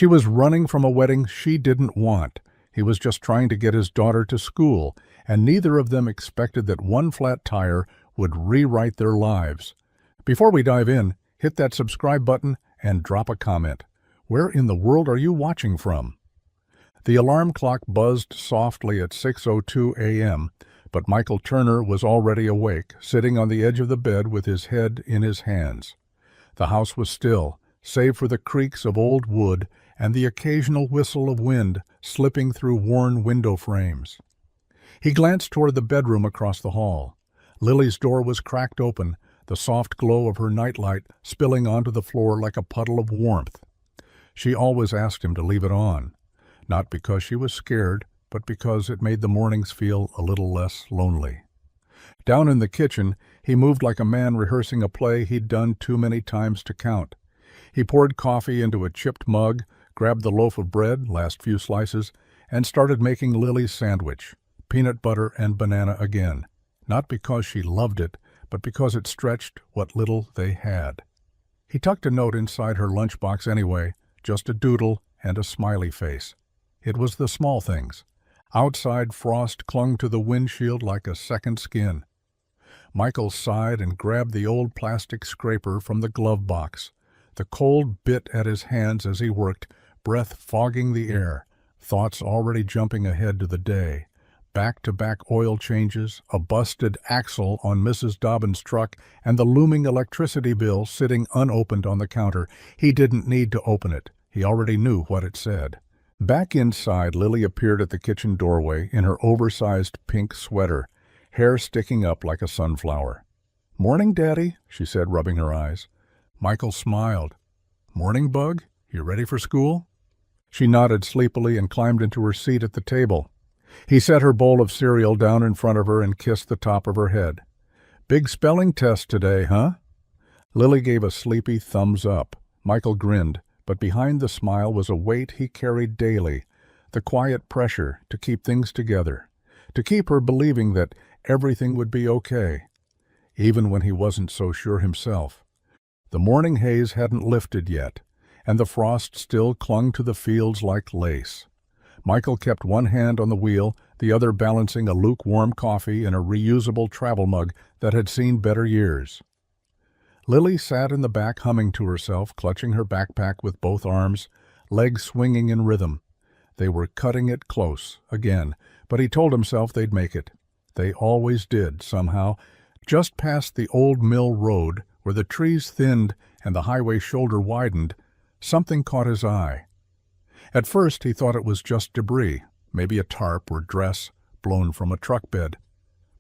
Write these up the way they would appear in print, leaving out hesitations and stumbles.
She was running from a wedding she didn't want. He was just trying to get his daughter to school, and neither of them expected that one flat tire would rewrite their lives. Before we dive in, hit that subscribe button and drop a comment. Where in the world are you watching from? The alarm clock buzzed softly at 6:02 a.m., but Michael Turner was already awake, sitting on the edge of the bed with his head in his hands. The house was still, save for the creaks of old wood and the occasional whistle of wind slipping through worn window frames. He glanced toward the bedroom across the hall. Lily's door was cracked open, the soft glow of her nightlight spilling onto the floor like a puddle of warmth. She always asked him to leave it on, not because she was scared, but because it made the mornings feel a little less lonely. Down in the kitchen, he moved like a man rehearsing a play he'd done too many times to count. He poured coffee into a chipped mug, grabbed the loaf of bread, last few slices, and started making Lily's sandwich, peanut butter and banana again, not because she loved it, but because it stretched what little they had. He tucked a note inside her lunchbox anyway, just a doodle and a smiley face. It was the small things. Outside frost clung to the windshield like a second skin. Michael sighed and grabbed the old plastic scraper from the glove box. The cold bit at his hands as he worked, breath fogging the air, thoughts already jumping ahead to the day. Back-to-back oil changes, a busted axle on Mrs. Dobbins' truck, and the looming electricity bill sitting unopened on the counter. He didn't need to open it. He already knew what it said. Back inside, Lily appeared at the kitchen doorway in her oversized pink sweater, hair sticking up like a sunflower. "Morning, Daddy," she said, rubbing her eyes. Michael smiled. "Morning, Bug? You ready for school?" She nodded sleepily and climbed into her seat at the table. He set her bowl of cereal down in front of her and kissed the top of her head. "Big spelling test today, huh?" Lily gave a sleepy thumbs up. Michael grinned, but behind the smile was a weight he carried daily, the quiet pressure to keep things together, to keep her believing that everything would be okay, even when he wasn't so sure himself. The morning haze hadn't lifted yet, and the frost still clung to the fields like lace. Michael kept one hand on the wheel, the other balancing a lukewarm coffee in a reusable travel mug that had seen better years. Lily sat in the back humming to herself, clutching her backpack with both arms, legs swinging in rhythm. They were cutting it close, again, but he told himself they'd make it. They always did, somehow. Just past the old mill road, where the trees thinned and the highway shoulder widened, something caught his eye. At first he thought it was just debris, maybe a tarp or dress blown from a truck bed.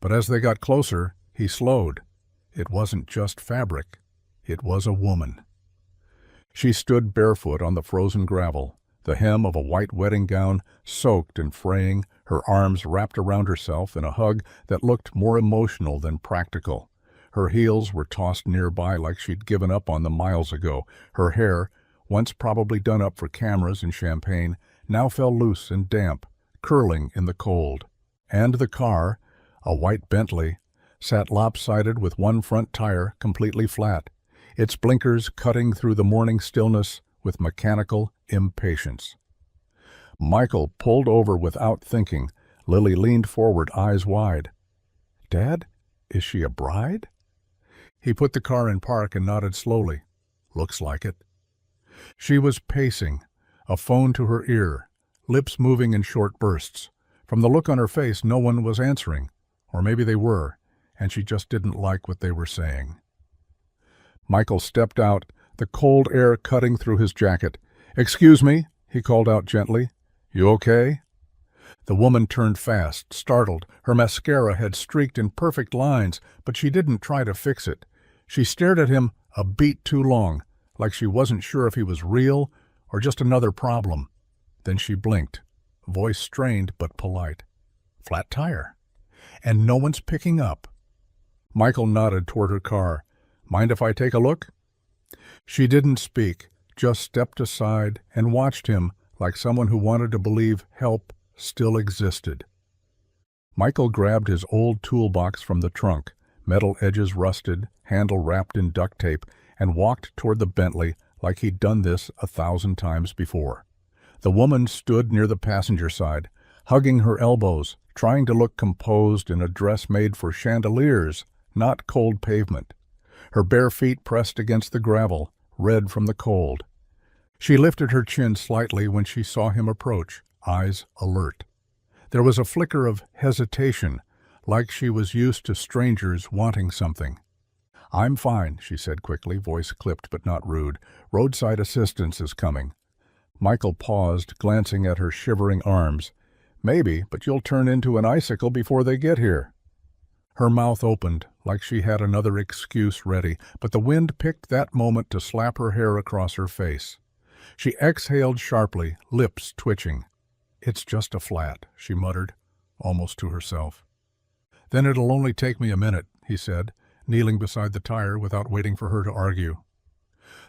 But as they got closer, he slowed. It wasn't just fabric. It was a woman. She stood barefoot on the frozen gravel, the hem of a white wedding gown soaked and fraying, her arms wrapped around herself in a hug that looked more emotional than practical. Her heels were tossed nearby like she'd given up on them miles ago. Her hair, once probably done up for cameras and champagne, now fell loose and damp, curling in the cold. And the car, a white Bentley, sat lopsided with one front tire completely flat, its blinkers cutting through the morning stillness with mechanical impatience. Michael pulled over without thinking. Lily leaned forward, eyes wide. "Dad, is she a bride?" He put the car in park and nodded slowly. "Looks like it." She was pacing, a phone to her ear, lips moving in short bursts. From the look on her face, no one was answering, or maybe they were, and she just didn't like what they were saying. Michael stepped out, the cold air cutting through his jacket. "Excuse me," he called out gently. "You okay?" The woman turned fast, startled. Her mascara had streaked in perfect lines, but she didn't try to fix it. She stared at him a beat too long, like she wasn't sure if he was real or just another problem. Then she blinked, voice strained but polite. "Flat tire. And no one's picking up." Michael nodded toward her car. "Mind if I take a look?" She didn't speak, just stepped aside and watched him like someone who wanted to believe help still existed. Michael grabbed his old toolbox from the trunk, metal edges rusted, handle wrapped in duct tape, and walked toward the Bentley like he'd done this 1,000 times before. The woman stood near the passenger side, hugging her elbows, trying to look composed in a dress made for chandeliers, not cold pavement. Her bare feet pressed against the gravel, red from the cold. She lifted her chin slightly when she saw him approach, eyes alert. There was a flicker of hesitation, like she was used to strangers wanting something. "I'm fine," she said quickly, voice clipped but not rude. "Roadside assistance is coming." Michael paused, glancing at her shivering arms. "Maybe, but you'll turn into an icicle before they get here." Her mouth opened, like she had another excuse ready, but the wind picked that moment to slap her hair across her face. She exhaled sharply, lips twitching. "It's just a flat," she muttered, almost to herself. "Then it'll only take me a minute," he said, kneeling beside the tire without waiting for her to argue.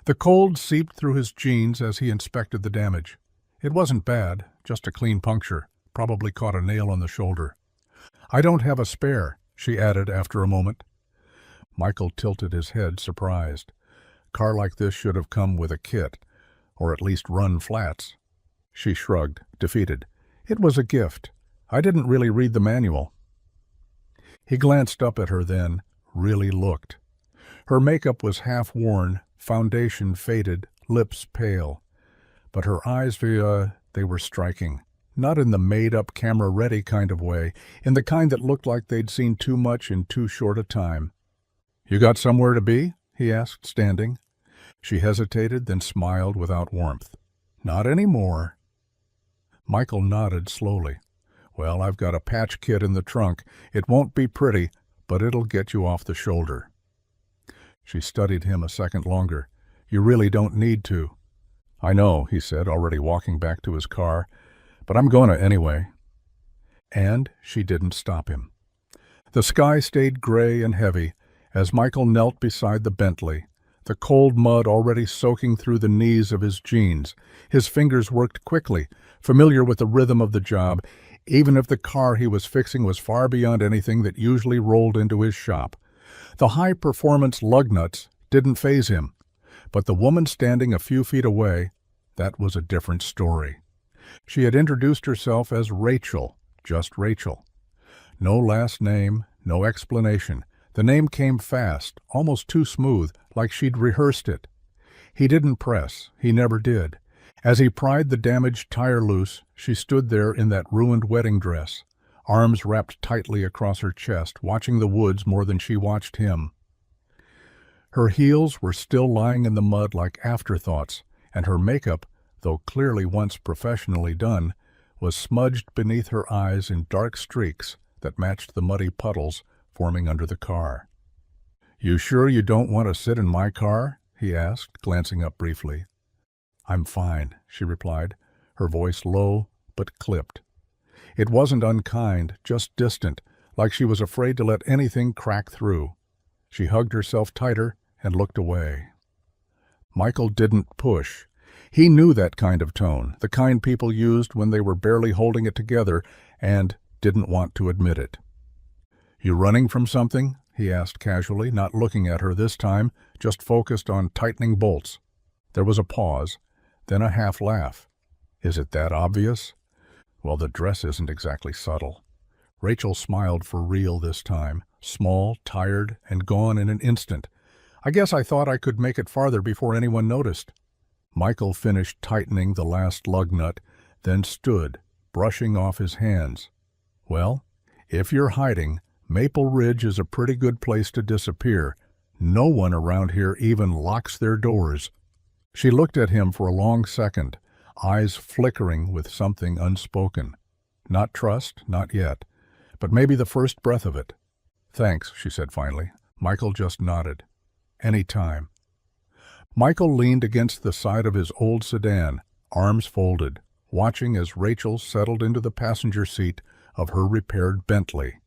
The cold seeped through his jeans as he inspected the damage. It wasn't bad, just a clean puncture, probably caught a nail on the shoulder. "I don't have a spare," she added after a moment. Michael tilted his head, surprised. Car like this should have come with a kit, or at least run flats. She shrugged, defeated. "It was a gift. I didn't really read the manual." He glanced up at her then, really looked. Her makeup was half worn, foundation faded, lips pale. But her eyes, they were striking. Not in the made-up, camera-ready kind of way, in the kind that looked like they'd seen too much in too short a time. "You got somewhere to be?" he asked, standing. She hesitated, then smiled without warmth. "Not anymore." Michael nodded slowly. "Well, I've got a patch kit in the trunk. It won't be pretty, but it'll get you off the shoulder." She studied him a second longer. "You really don't need to." "I know," he said, already walking back to his car, "but I'm gonna anyway." And she didn't stop him. The sky stayed gray and heavy as Michael knelt beside the Bentley, the cold mud already soaking through the knees of his jeans. His fingers worked quickly, familiar with the rhythm of the job, even if the car he was fixing was far beyond anything that usually rolled into his shop. The high-performance lug nuts didn't faze him, but the woman standing a few feet away, that was a different story. She had introduced herself as Rachel, just Rachel. No last name, no explanation. The name came fast, almost too smooth, like she'd rehearsed it. He didn't press. He never did. As he pried the damaged tire loose, she stood there in that ruined wedding dress, arms wrapped tightly across her chest, watching the woods more than she watched him. Her heels were still lying in the mud like afterthoughts, and her makeup, though clearly once professionally done, was smudged beneath her eyes in dark streaks that matched the muddy puddles forming under the car. "You sure you don't want to sit in my car?" he asked, glancing up briefly. "I'm fine," she replied, her voice low but clipped. It wasn't unkind, just distant, like she was afraid to let anything crack through. She hugged herself tighter and looked away. Michael didn't push. He knew that kind of tone, the kind people used when they were barely holding it together and didn't want to admit it. "You running from something?" he asked casually, not looking at her this time, just focused on tightening bolts. There was a pause, then a half laugh. "Is it that obvious?" "Well, the dress isn't exactly subtle." Rachel smiled for real this time, small, tired, and gone in an instant. "I guess I thought I could make it farther before anyone noticed." Michael finished tightening the last lug nut, then stood, brushing off his hands. "Well, if you're hiding, Maple Ridge is a pretty good place to disappear. No one around here even locks their doors." She looked at him for a long second, eyes flickering with something unspoken. Not trust, not yet, but maybe the first breath of it. "Thanks," she said finally. Michael just nodded. "Any time." Michael leaned against the side of his old sedan, arms folded, watching as Rachel settled into the passenger seat of her repaired Bentley.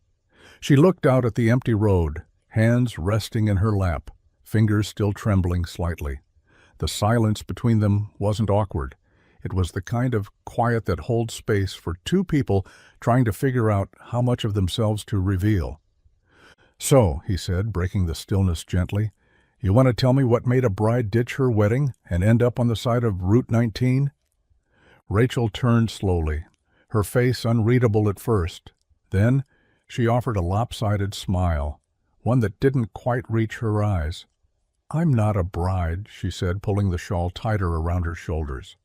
She looked out at the empty road, hands resting in her lap, fingers still trembling slightly. The silence between them wasn't awkward. It was the kind of quiet that holds space for two people trying to figure out how much of themselves to reveal. "So," he said, breaking the stillness gently, "you want to tell me what made a bride ditch her wedding and end up on the side of Route 19? Rachel turned slowly, her face unreadable at first. Then she offered a lopsided smile, one that didn't quite reach her eyes. "I'm not a bride," she said, pulling the shawl tighter around her shoulders.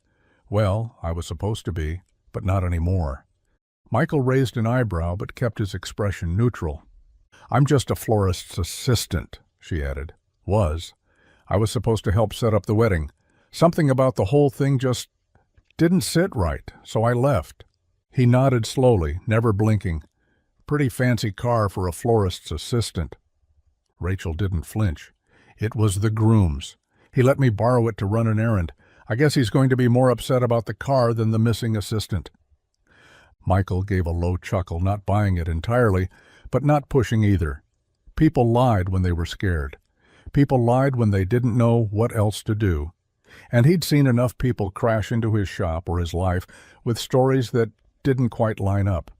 "Well, I was supposed to be, but not anymore." Michael raised an eyebrow but kept his expression neutral. "I'm just a florist's assistant," she added. "Was. I was supposed to help set up the wedding. Something about the whole thing just didn't sit right, so I left." He nodded slowly, never blinking. "Pretty fancy car for a florist's assistant." Rachel didn't flinch. "It was the groom's. He let me borrow it to run an errand. I guess he's going to be more upset about the car than the missing assistant." Michael gave a low chuckle, not buying it entirely, but not pushing either. People lied when they were scared. People lied when they didn't know what else to do. And he'd seen enough people crash into his shop or his life with stories that didn't quite line up.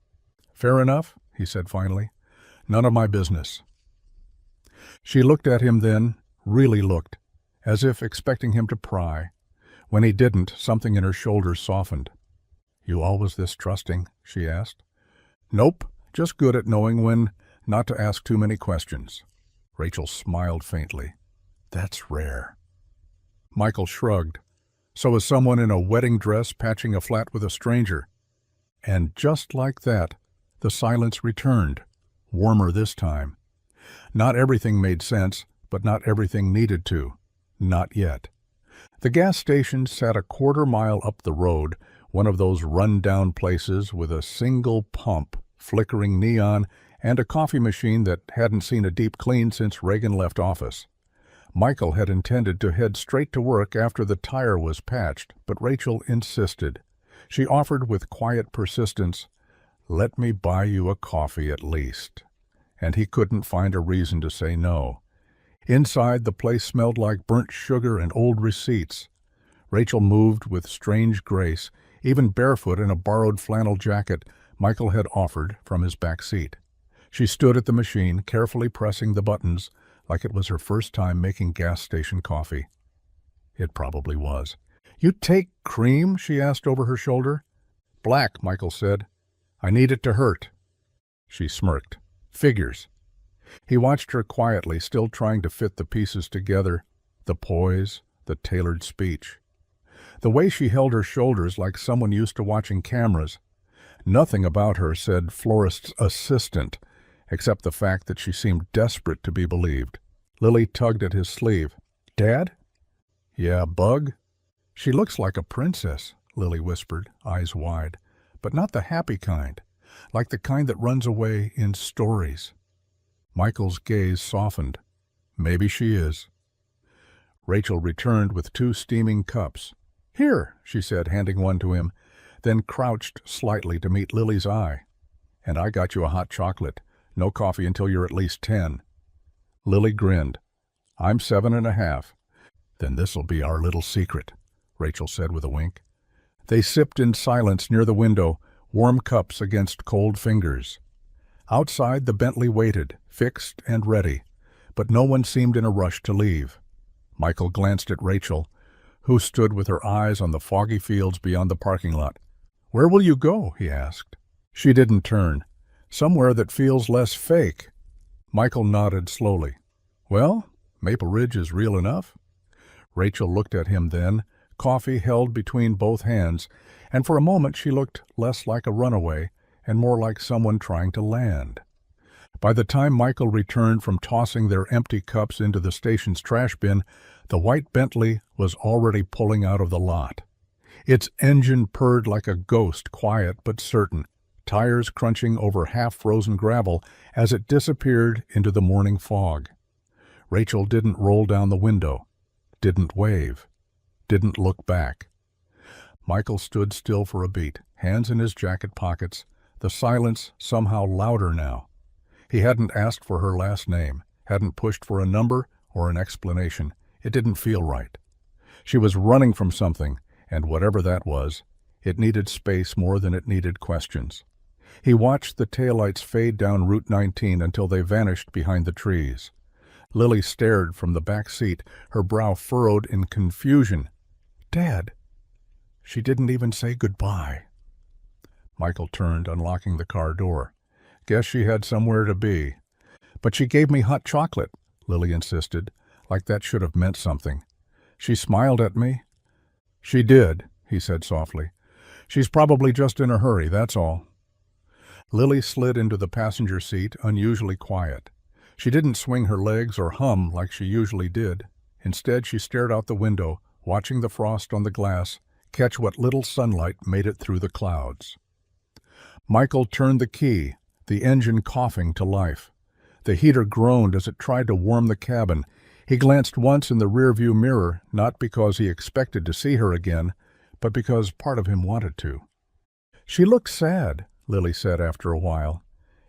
"Fair enough," he said finally. "None of my business." She looked at him then, really looked, as if expecting him to pry. When he didn't, something in her shoulders softened. "You always this trusting?" she asked. "Nope, just good at knowing when not to ask too many questions." Rachel smiled faintly. "That's rare." Michael shrugged. So was someone in a wedding dress patching a flat with a stranger. And just like that, the silence returned, warmer this time. Not everything made sense, but not everything needed to. Not yet. The gas station sat a quarter-mile up the road, one of those run-down places with a single pump, flickering neon, and a coffee machine that hadn't seen a deep clean since Reagan left office. Michael had intended to head straight to work after the tire was patched, but Rachel insisted. She offered with quiet persistence, "Let me buy you a coffee at least." And he couldn't find a reason to say no. Inside, the place smelled like burnt sugar and old receipts. Rachel moved with strange grace, even barefoot in a borrowed flannel jacket Michael had offered from his back seat. She stood at the machine, carefully pressing the buttons, like it was her first time making gas station coffee. It probably was. "You take cream?" she asked over her shoulder. "Black," Michael said. "I need it to hurt." She smirked. "Figures." He watched her quietly, still trying to fit the pieces together, the poise, the tailored speech. The way she held her shoulders like someone used to watching cameras. Nothing about her said florist's assistant, except the fact that she seemed desperate to be believed. Lily tugged at his sleeve. "Dad?" "Yeah, bug?" "She looks like a princess," Lily whispered, eyes wide, "but not the happy kind, like the kind that runs away in stories." Michael's gaze softened. "Maybe she is." Rachel returned with 2 steaming cups. "Here," she said, handing one to him, then crouched slightly to meet Lily's eye. "And I got you a hot chocolate. No coffee until you're at least 10. Lily grinned. "I'm 7.5. "Then this'll be our little secret," Rachel said with a wink. They sipped in silence near the window, warm cups against cold fingers. Outside, the Bentley waited, fixed and ready, but no one seemed in a rush to leave. Michael glanced at Rachel, who stood with her eyes on the foggy fields beyond the parking lot. "Where will you go?" he asked. She didn't turn. "Somewhere that feels less fake." Michael nodded slowly. "Well, Maple Ridge is real enough." Rachel looked at him then, coffee held between both hands, and for a moment she looked less like a runaway and more like someone trying to land. By the time Michael returned from tossing their empty cups into the station's trash bin, the white Bentley was already pulling out of the lot. Its engine purred like a ghost, quiet but certain, tires crunching over half-frozen gravel as it disappeared into the morning fog. Rachel didn't roll down the window, didn't wave, didn't look back. Michael stood still for a beat, hands in his jacket pockets, the silence somehow louder now. He hadn't asked for her last name, hadn't pushed for a number or an explanation. It didn't feel right. She was running from something, and whatever that was, it needed space more than it needed questions. He watched the taillights fade down Route 19 until they vanished behind the trees. Lily stared from the back seat, her brow furrowed in confusion. "Dad!" She didn't even say goodbye. Michael turned, unlocking the car door. Guess she had somewhere to be. But she gave me hot chocolate, Lily insisted, like that should have meant something. She smiled at me. She did, he said softly. She's probably just in a hurry, that's all. Lily slid into the passenger seat, unusually quiet. She didn't swing her legs or hum like she usually did. Instead, she stared out the window, watching the frost on the glass catch what little sunlight made it through the clouds. Michael turned the key, the engine coughing to life. The heater groaned as it tried to warm the cabin. He glanced once in the rearview mirror, not because he expected to see her again, but because part of him wanted to. She looked sad, Lily said after a while,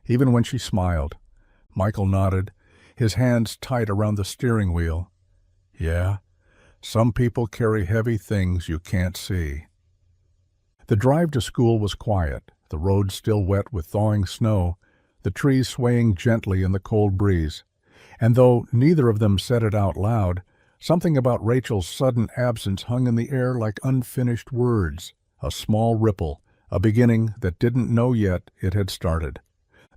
even when she smiled. Michael nodded, his hands tight around the steering wheel. Yeah, some people carry heavy things you can't see. The drive to school was quiet, the road still wet with thawing snow, the trees swaying gently in the cold breeze. And though neither of them said it out loud, something about Rachel's sudden absence hung in the air like unfinished words, a small ripple, a beginning that didn't know yet it had started.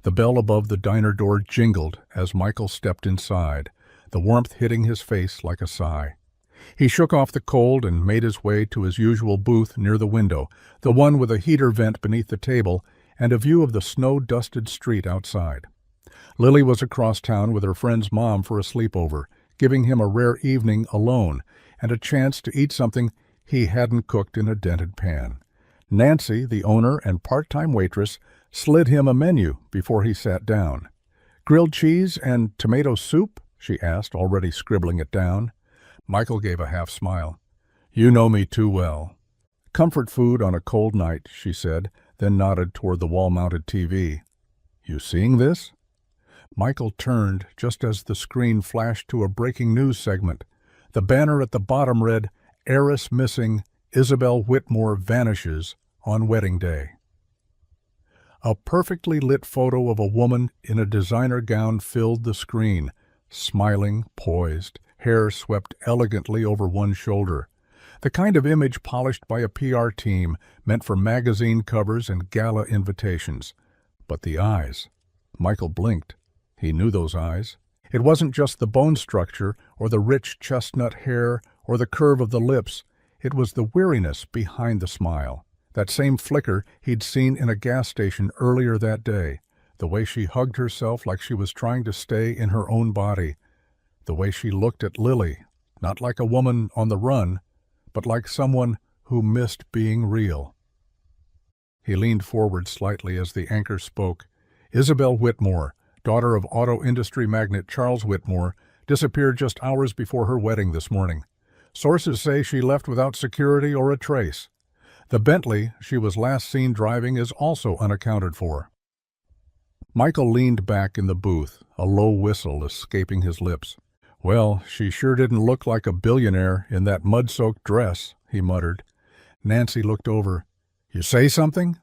The bell above the diner door jingled as Michael stepped inside, the warmth hitting his face like a sigh. He shook off the cold and made his way to his usual booth near the window, the one with a heater vent beneath the table and a view of the snow-dusted street outside. Lily was across town with her friend's mom for a sleepover, giving him a rare evening alone and a chance to eat something he hadn't cooked in a dented pan. Nancy, the owner and part-time waitress, slid him a menu before he sat down. "Grilled cheese and tomato soup?" she asked, already scribbling it down. Michael gave a half smile. "You know me too well." "Comfort food on a cold night," she said, then nodded toward the wall-mounted TV. "You seeing this?" Michael turned just as the screen flashed to a breaking news segment. The banner at the bottom read, "Heiress missing, Isabel Whitmore vanishes on wedding day." A perfectly lit photo of a woman in a designer gown filled the screen, smiling, poised, hair swept elegantly over one shoulder. The kind of image polished by a PR team meant for magazine covers and gala invitations. But the eyes. Michael blinked. He knew those eyes. It wasn't just the bone structure or the rich chestnut hair or the curve of the lips. It was the weariness behind the smile. That same flicker he'd seen in a gas station earlier that day. The way she hugged herself like she was trying to stay in her own body. The way she looked at Lily, not like a woman on the run, but like someone who missed being real. He leaned forward slightly as the anchor spoke. Isabel Whitmore, daughter of auto industry magnate Charles Whitmore, disappeared just hours before her wedding this morning. Sources say she left without security or a trace. The Bentley she was last seen driving is also unaccounted for. Michael leaned back in the booth, a low whistle escaping his lips. "Well, she sure didn't look like a billionaire in that mud-soaked dress," he muttered. Nancy looked over. "You say something?"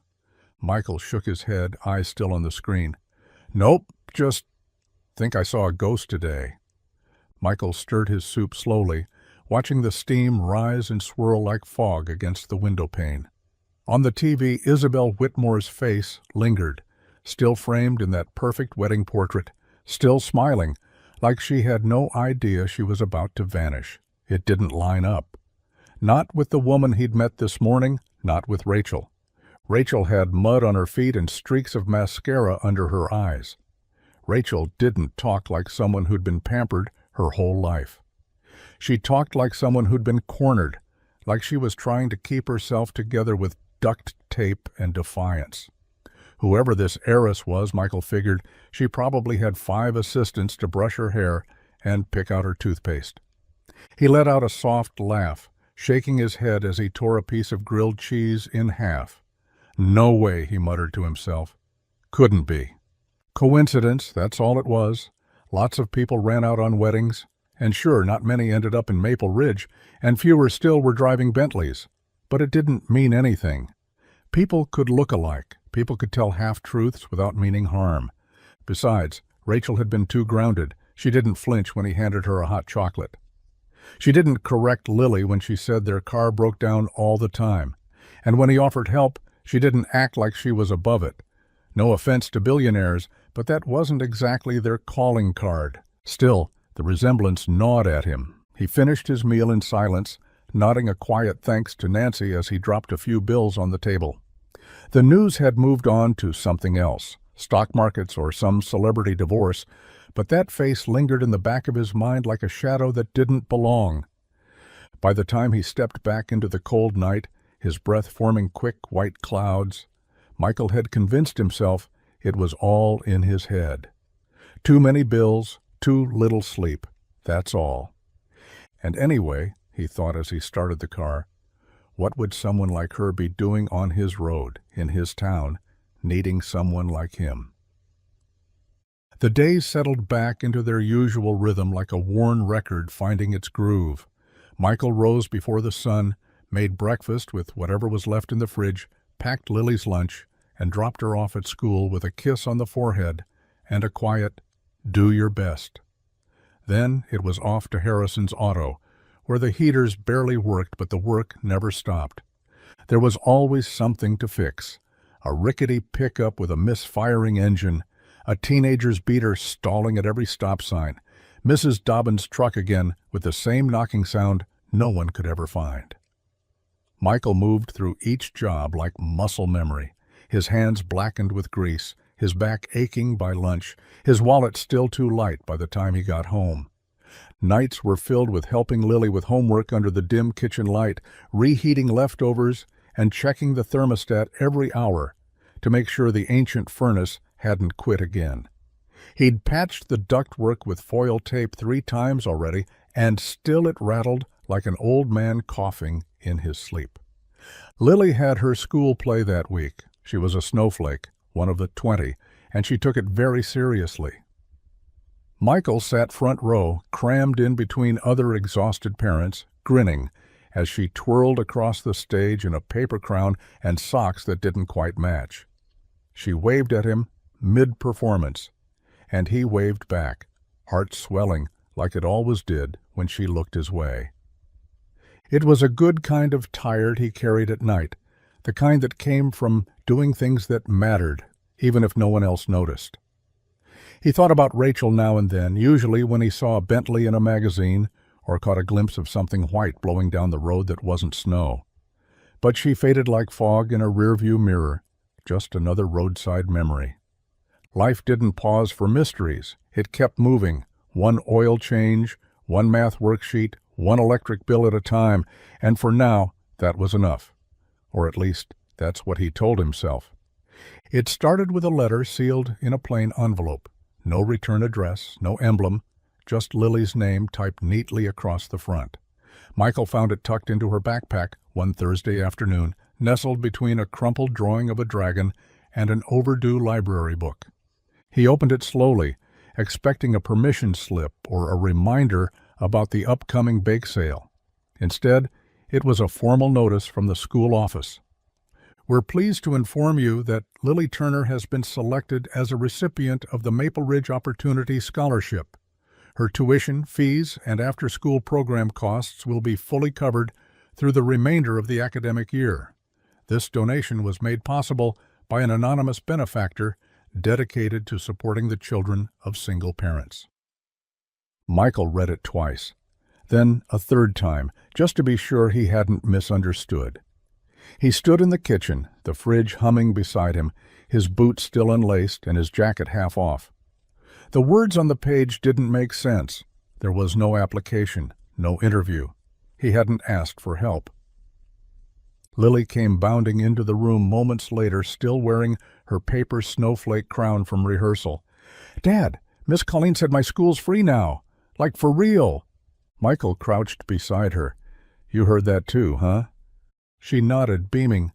Michael shook his head, eyes still on the screen. "Nope, just think I saw a ghost today." Michael stirred his soup slowly, watching the steam rise and swirl like fog against the window pane. On the TV, Isabel Whitmore's face lingered, still framed in that perfect wedding portrait, still smiling, like she had no idea she was about to vanish. It didn't line up. Not with the woman he'd met this morning, not with Rachel. Rachel had mud on her feet and streaks of mascara under her eyes. Rachel didn't talk like someone who'd been pampered her whole life. She talked like someone who'd been cornered, like she was trying to keep herself together with duct tape and defiance. Whoever this heiress was, Michael figured, she probably had 5 assistants to brush her hair and pick out her toothpaste. He let out a soft laugh, shaking his head as he tore a piece of grilled cheese in half. "No way," he muttered to himself. "Couldn't be." Coincidence, that's all it was. Lots of people ran out on weddings, and sure, not many ended up in Maple Ridge, and fewer still were driving Bentleys. But it didn't mean anything. People could look alike. People could tell half-truths without meaning harm. Besides, Rachel had been too grounded. She didn't flinch when he handed her a hot chocolate. She didn't correct Lily when she said their car broke down all the time. And when he offered help, she didn't act like she was above it. No offense to billionaires, but that wasn't exactly their calling card. Still, the resemblance gnawed at him. He finished his meal in silence, nodding a quiet thanks to Nancy as he dropped a few bills on the table. The news had moved on to something else, stock markets or some celebrity divorce, but that face lingered in the back of his mind like a shadow that didn't belong. By the time he stepped back into the cold night, his breath forming quick white clouds, Michael had convinced himself it was all in his head. Too many bills, too little sleep, that's all. And anyway, he thought as he started the car, what would someone like her be doing on his road, in his town, needing someone like him? The days settled back into their usual rhythm like a worn record finding its groove. Michael rose before the sun, made breakfast with whatever was left in the fridge, packed Lily's lunch, and dropped her off at school with a kiss on the forehead and a quiet, "Do your best." Then it was off to Harrison's auto, where the heaters barely worked but the work never stopped. There was always something to fix. A rickety pickup with a misfiring engine, a teenager's beater stalling at every stop sign, Mrs. Dobbin's truck again with the same knocking sound no one could ever find. Michael moved through each job like muscle memory, his hands blackened with grease, his back aching by lunch, his wallet still too light by the time he got home. Nights were filled with helping Lily with homework under the dim kitchen light, reheating leftovers, and checking the thermostat every hour to make sure the ancient furnace hadn't quit again. He'd patched the ductwork with foil tape 3 times already, and still it rattled like an old man coughing in his sleep. Lily had her school play that week. She was a snowflake, one of the 20, and she took it very seriously. Michael sat front row, crammed in between other exhausted parents, grinning as she twirled across the stage in a paper crown and socks that didn't quite match. She waved at him mid-performance, and he waved back, heart swelling like it always did when she looked his way. It was a good kind of tired he carried at night, the kind that came from doing things that mattered, even if no one else noticed. He thought about Rachel now and then, usually when he saw a Bentley in a magazine or caught a glimpse of something white blowing down the road that wasn't snow. But she faded like fog in a rearview mirror, just another roadside memory. Life didn't pause for mysteries. It kept moving, one oil change, one math worksheet, one electric bill at a time, and for now, that was enough. Or at least, that's what he told himself. It started with a letter sealed in a plain envelope. No return address, no emblem, just Lily's name typed neatly across the front. Michael found it tucked into her backpack one Thursday afternoon, nestled between a crumpled drawing of a dragon and an overdue library book. He opened it slowly, expecting a permission slip or a reminder about the upcoming bake sale. Instead, it was a formal notice from the school office. We're pleased to inform you that Lily Turner has been selected as a recipient of the Maple Ridge Opportunity Scholarship. Her tuition, fees, and after-school program costs will be fully covered through the remainder of the academic year. This donation was made possible by an anonymous benefactor dedicated to supporting the children of single parents. Michael read it twice, then a third time, just to be sure he hadn't misunderstood. He stood in the kitchen, the fridge humming beside him, his boots still unlaced and his jacket half off. The words on the page didn't make sense. There was no application, no interview. He hadn't asked for help. Lily came bounding into the room moments later, still wearing her paper snowflake crown from rehearsal. "Dad, Miss Colleen said my school's free now. Like for real." Michael crouched beside her. "You heard that too, huh?" She nodded, beaming.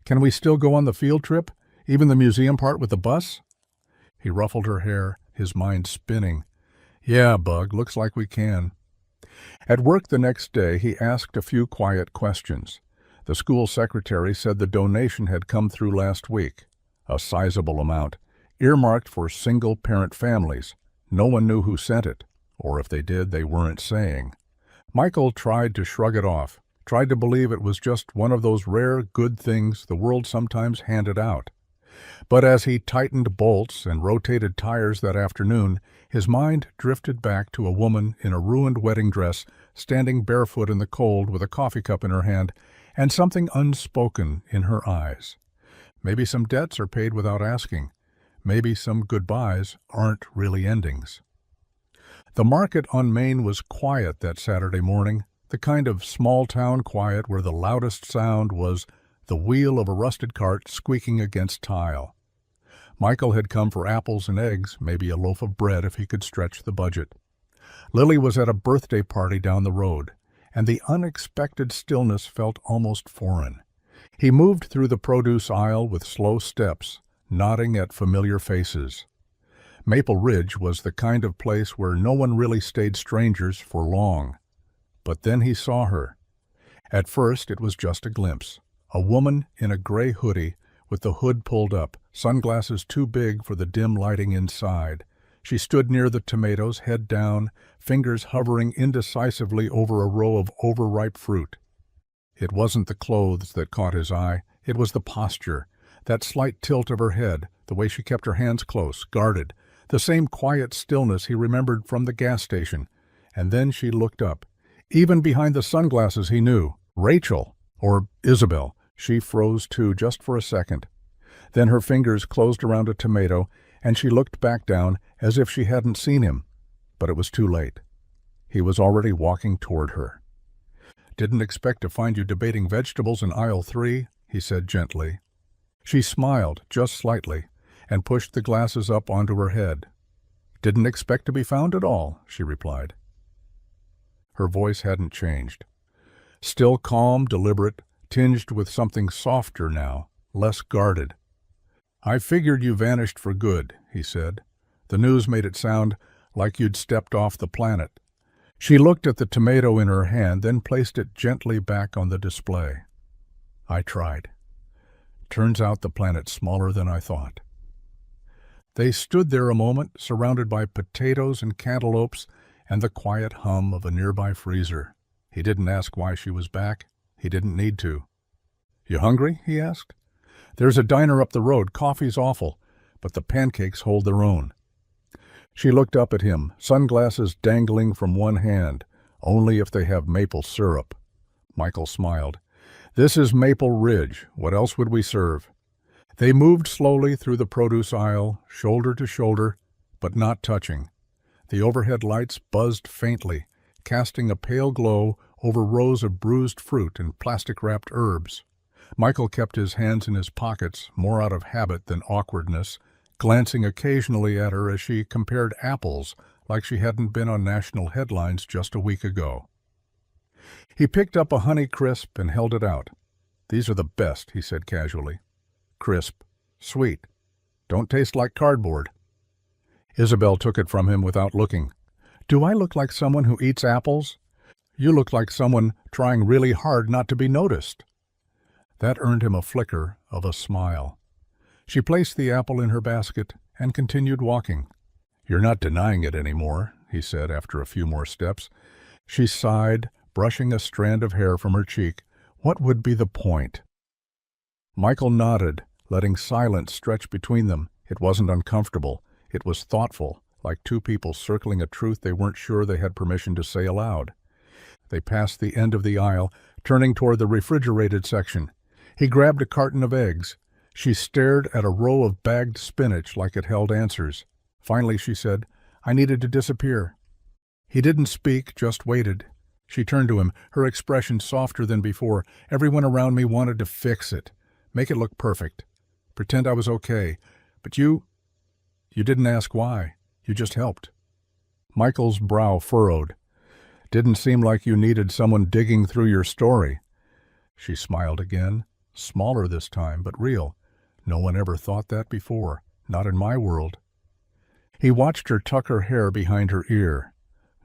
"Can we still go on the field trip? Even the museum part with the bus?" He ruffled her hair, his mind spinning. "Yeah, Bug, looks like we can." At work the next day, he asked a few quiet questions. The school secretary said the donation had come through last week, a sizable amount, earmarked for single-parent families. No one knew who sent it, or if they did, they weren't saying. Michael tried to shrug it off. tried to believe it was just one of those rare good things the world sometimes handed out. But as he tightened bolts and rotated tires that afternoon, his mind drifted back to a woman in a ruined wedding dress, standing barefoot in the cold with a coffee cup in her hand and something unspoken in her eyes. Maybe some debts are paid without asking. Maybe some goodbyes aren't really endings. The market on Main was quiet that Saturday morning, the kind of small-town quiet where the loudest sound was the wheel of a rusted cart squeaking against tile. Michael had come for apples and eggs, maybe a loaf of bread if he could stretch the budget. Lily was at a birthday party down the road, and the unexpected stillness felt almost foreign. He moved through the produce aisle with slow steps, nodding at familiar faces. Maple Ridge was the kind of place where no one really stayed strangers for long. But then he saw her. At first it was just a glimpse. A woman in a gray hoodie with the hood pulled up, sunglasses too big for the dim lighting inside. She stood near the tomatoes, head down, fingers hovering indecisively over a row of overripe fruit. It wasn't the clothes that caught his eye, it was the posture, that slight tilt of her head, the way she kept her hands close, guarded, the same quiet stillness he remembered from the gas station. And then she looked up. Even behind the sunglasses he knew. Rachel, or Isabel. She froze too, just for a second. Then her fingers closed around a tomato, and she looked back down as if she hadn't seen him. But it was too late. He was already walking toward her. "Didn't expect to find you debating vegetables in aisle 3, he said gently. She smiled, just slightly, and pushed the glasses up onto her head. "Didn't expect to be found at all," she replied. Her voice hadn't changed. Still calm, deliberate, tinged with something softer now, less guarded. "I figured you vanished for good," he said. "The news made it sound like you'd stepped off the planet." She looked at the tomato in her hand, then placed it gently back on the display. "I tried. Turns out the planet's smaller than I thought." They stood there a moment, surrounded by potatoes and cantaloupes and the quiet hum of a nearby freezer. He didn't ask why she was back. He didn't need to. "You hungry?" he asked. "There's a diner up the road. Coffee's awful, but the pancakes hold their own." She looked up at him, sunglasses dangling from one hand. "Only if they have maple syrup." Michael smiled. "This is Maple Ridge. What else would we serve?" They moved slowly through the produce aisle, shoulder to shoulder, but not touching. The overhead lights buzzed faintly, casting a pale glow over rows of bruised fruit and plastic-wrapped herbs. Michael kept his hands in his pockets, more out of habit than awkwardness, glancing occasionally at her as she compared apples like she hadn't been on national headlines just a week ago. He picked up a Honey Crisp and held it out. "These are the best," he said casually. "Crisp. Sweet. Don't taste like cardboard." Isabel took it from him without looking. "Do I look like someone who eats apples?" "You look like someone trying really hard not to be noticed." That earned him a flicker of a smile. She placed the apple in her basket and continued walking. "You're not denying it anymore," he said after a few more steps. She sighed, brushing a strand of hair from her cheek. What would be the point? Michael nodded, letting silence stretch between them. It wasn't uncomfortable. It was thoughtful, like two people circling a truth they weren't sure they had permission to say aloud. They passed the end of the aisle, turning toward the refrigerated section. He grabbed a carton of eggs. She stared at a row of bagged spinach like it held answers. Finally she said, "I needed to disappear." He didn't speak, just waited. She turned to him, her expression softer than before. "Everyone around me wanted to fix it. Make it look perfect. Pretend I was okay. But you didn't ask why. You just helped." Michael's brow furrowed. "Didn't seem like you needed someone digging through your story." She smiled again, smaller this time, but real. "No one ever thought that before. Not in my world." He watched her tuck her hair behind her ear.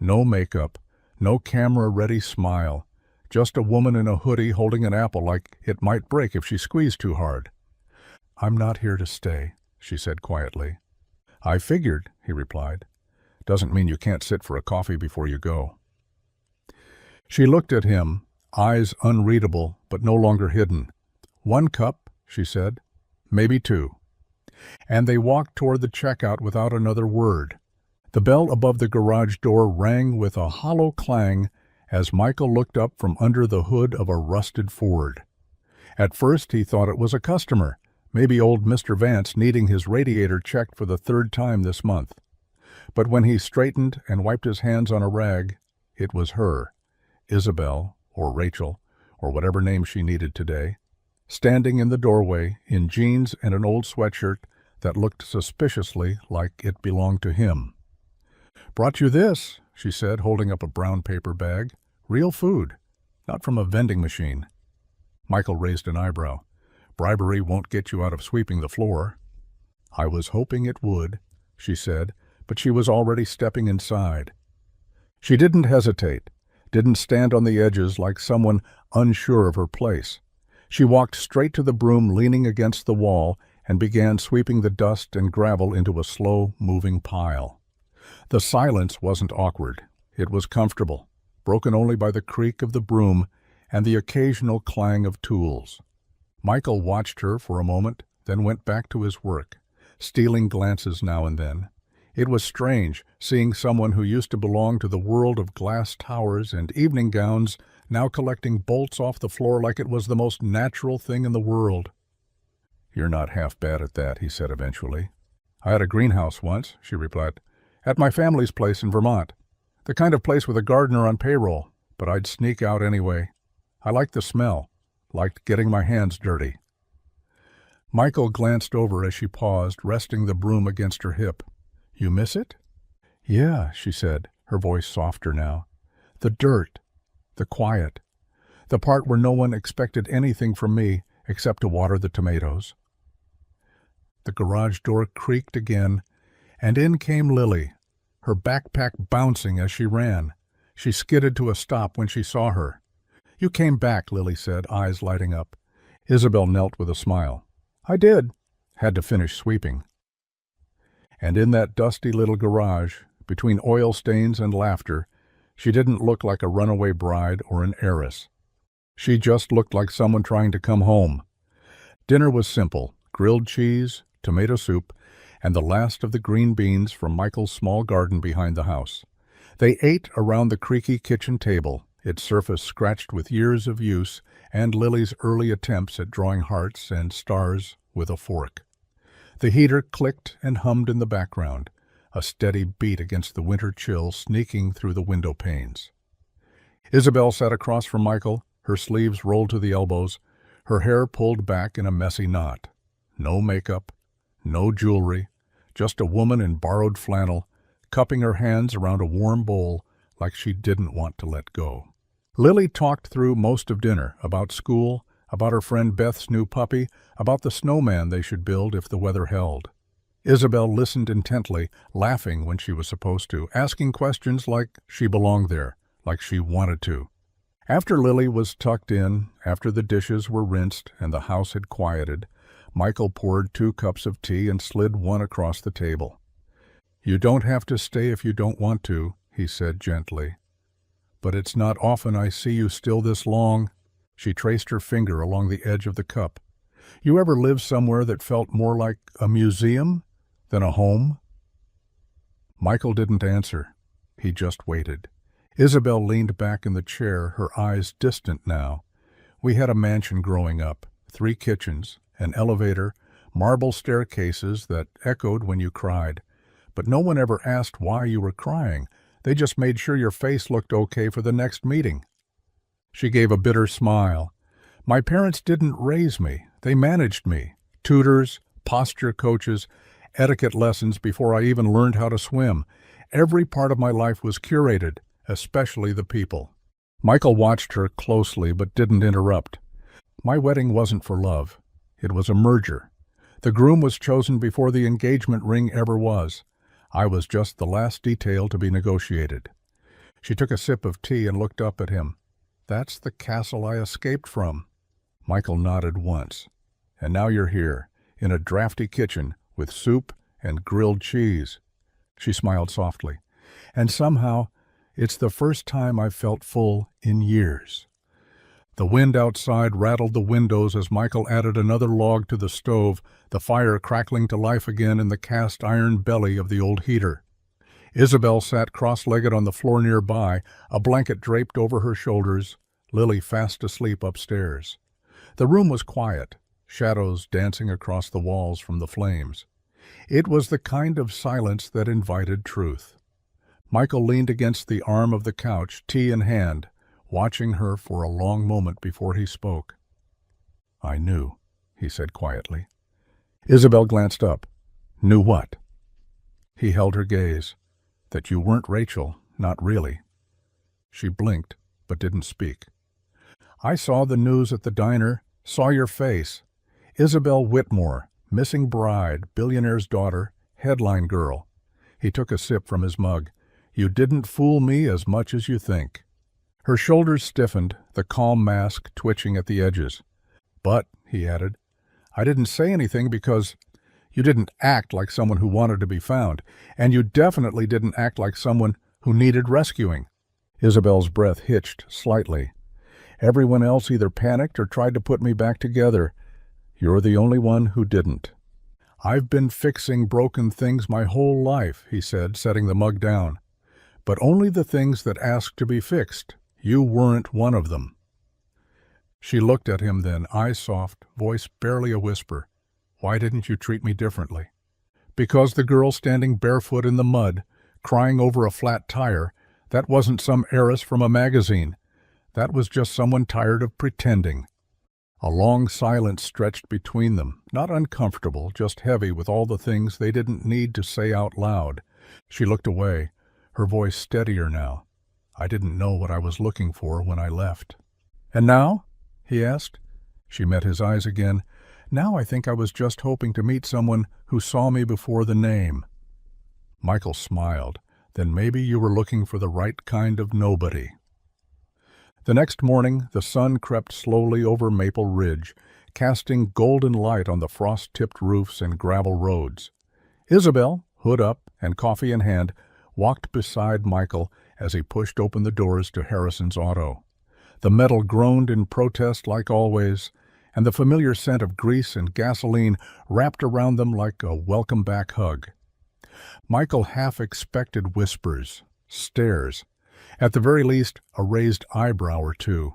No makeup, no camera-ready smile. Just a woman in a hoodie holding an apple like it might break if she squeezed too hard. "I'm not here to stay," she said quietly. "I figured," he replied. "Doesn't mean you can't sit for a coffee before you go." She looked at him, eyes unreadable but no longer hidden. "1 cup," she said. "Maybe 2." And they walked toward the checkout without another word. The bell above the garage door rang with a hollow clang as Michael looked up from under the hood of a rusted Ford. At first he thought it was a customer, maybe old Mr. Vance needing his radiator checked for the 3rd time this month. But when he straightened and wiped his hands on a rag, it was her, Isabel, or Rachel, or whatever name she needed today, standing in the doorway in jeans and an old sweatshirt that looked suspiciously like it belonged to him. "Brought you this," she said, holding up a brown paper bag. "Real food, not from a vending machine." Michael raised an eyebrow. "Bribery won't get you out of sweeping the floor." "I was hoping it would," she said, but she was already stepping inside. She didn't hesitate, didn't stand on the edges like someone unsure of her place. She walked straight to the broom leaning against the wall and began sweeping the dust and gravel into a slow-moving pile. The silence wasn't awkward. It was comfortable, broken only by the creak of the broom and the occasional clang of tools. Michael watched her for a moment, then went back to his work, stealing glances now and then. It was strange, seeing someone who used to belong to the world of glass towers and evening gowns now collecting bolts off the floor like it was the most natural thing in the world. "You're not half bad at that," he said eventually. "I had a greenhouse once," she replied, "at my family's place in Vermont. The kind of place with a gardener on payroll, but I'd sneak out anyway. I liked the smell, liked getting my hands dirty." Michael glanced over as she paused, resting the broom against her hip. "You miss it?" "Yeah," she said, her voice softer now. "The dirt, the quiet, the part where no one expected anything from me except to water the tomatoes." The garage door creaked again, and in came Lily, her backpack bouncing as she ran. She skidded to a stop when she saw her. "You came back," Lily said, eyes lighting up. Isabel knelt with a smile. "I did. Had to finish sweeping." And in that dusty little garage, between oil stains and laughter, she didn't look like a runaway bride or an heiress. She just looked like someone trying to come home. Dinner was simple: grilled cheese, tomato soup, and the last of the green beans from Michael's small garden behind the house. They ate around the creaky kitchen table, its surface scratched with years of use and Lily's early attempts at drawing hearts and stars with a fork. The heater clicked and hummed in the background, a steady beat against the winter chill sneaking through the window panes. Isabel sat across from Michael, her sleeves rolled to the elbows, her hair pulled back in a messy knot. No makeup, no jewelry, just a woman in borrowed flannel, cupping her hands around a warm bowl like she didn't want to let go. Lily talked through most of dinner, about school, about her friend Beth's new puppy, about the snowman they should build if the weather held. Isabel listened intently, laughing when she was supposed to, asking questions like she belonged there, like she wanted to. After Lily was tucked in, after the dishes were rinsed and the house had quieted, Michael poured 2 cups of tea and slid one across the table. "You don't have to stay if you don't want to," he said gently. "But it's not often I see you still this long." She traced her finger along the edge of the cup. "You ever lived somewhere that felt more like a museum than a home?" Michael didn't answer. He just waited. Isabel leaned back in the chair, her eyes distant now. "We had a mansion growing up, 3 kitchens, an elevator, marble staircases that echoed when you cried. But no one ever asked why you were crying. They just made sure your face looked okay for the next meeting." She gave a bitter smile. "My parents didn't raise me. They managed me. Tutors, posture coaches, etiquette lessons before I even learned how to swim. Every part of my life was curated, especially the people." Michael watched her closely but didn't interrupt. "My wedding wasn't for love. It was a merger. The groom was chosen before the engagement ring ever was. I was just the last detail to be negotiated." She took a sip of tea and looked up at him. "That's the castle I escaped from." Michael nodded once. "And now you're here, in a drafty kitchen, with soup and grilled cheese." She smiled softly. "And somehow, it's the first time I've felt full in years." The wind outside rattled the windows as Michael added another log to the stove, the fire crackling to life again in the cast iron belly of the old heater. Isabel sat cross-legged on the floor nearby, a blanket draped over her shoulders, Lily fast asleep upstairs. The room was quiet, shadows dancing across the walls from the flames. It was the kind of silence that invited truth. Michael leaned against the arm of the couch, tea in hand, watching her for a long moment before he spoke. "I knew," he said quietly. Isabel glanced up. "Knew what?" He held her gaze. "That you weren't Rachel, not really." She blinked, but didn't speak. "I saw the news at the diner, saw your face. Isabel Whitmore, missing bride, billionaire's daughter, headline girl." He took a sip from his mug. "You didn't fool me as much as you think." Her shoulders stiffened, the calm mask twitching at the edges. "But," he added, "I didn't say anything because you didn't act like someone who wanted to be found, and you definitely didn't act like someone who needed rescuing." Isabel's breath hitched slightly. "Everyone else either panicked or tried to put me back together. You're the only one who didn't." "I've been fixing broken things my whole life," he said, setting the mug down. "But only the things that asked to be fixed. You weren't one of them." She looked at him then, eyes soft, voice barely a whisper. "Why didn't you treat me differently?" "Because the girl standing barefoot in the mud, crying over a flat tire, that wasn't some heiress from a magazine. That was just someone tired of pretending." A long silence stretched between them, not uncomfortable, just heavy with all the things they didn't need to say out loud. She looked away, her voice steadier now. "I didn't know what I was looking for when I left." "And now?" he asked. She met his eyes again. "Now I think I was just hoping to meet someone who saw me before the name." Michael smiled. "Then maybe you were looking for the right kind of nobody." The next morning, the sun crept slowly over Maple Ridge, casting golden light on the frost-tipped roofs and gravel roads. Isabel, hood up and coffee in hand, walked beside Michael as he pushed open the doors to Harrison's auto. The metal groaned in protest like always, and the familiar scent of grease and gasoline wrapped around them like a welcome-back hug. Michael half expected whispers, stares, at the very least a raised eyebrow or two.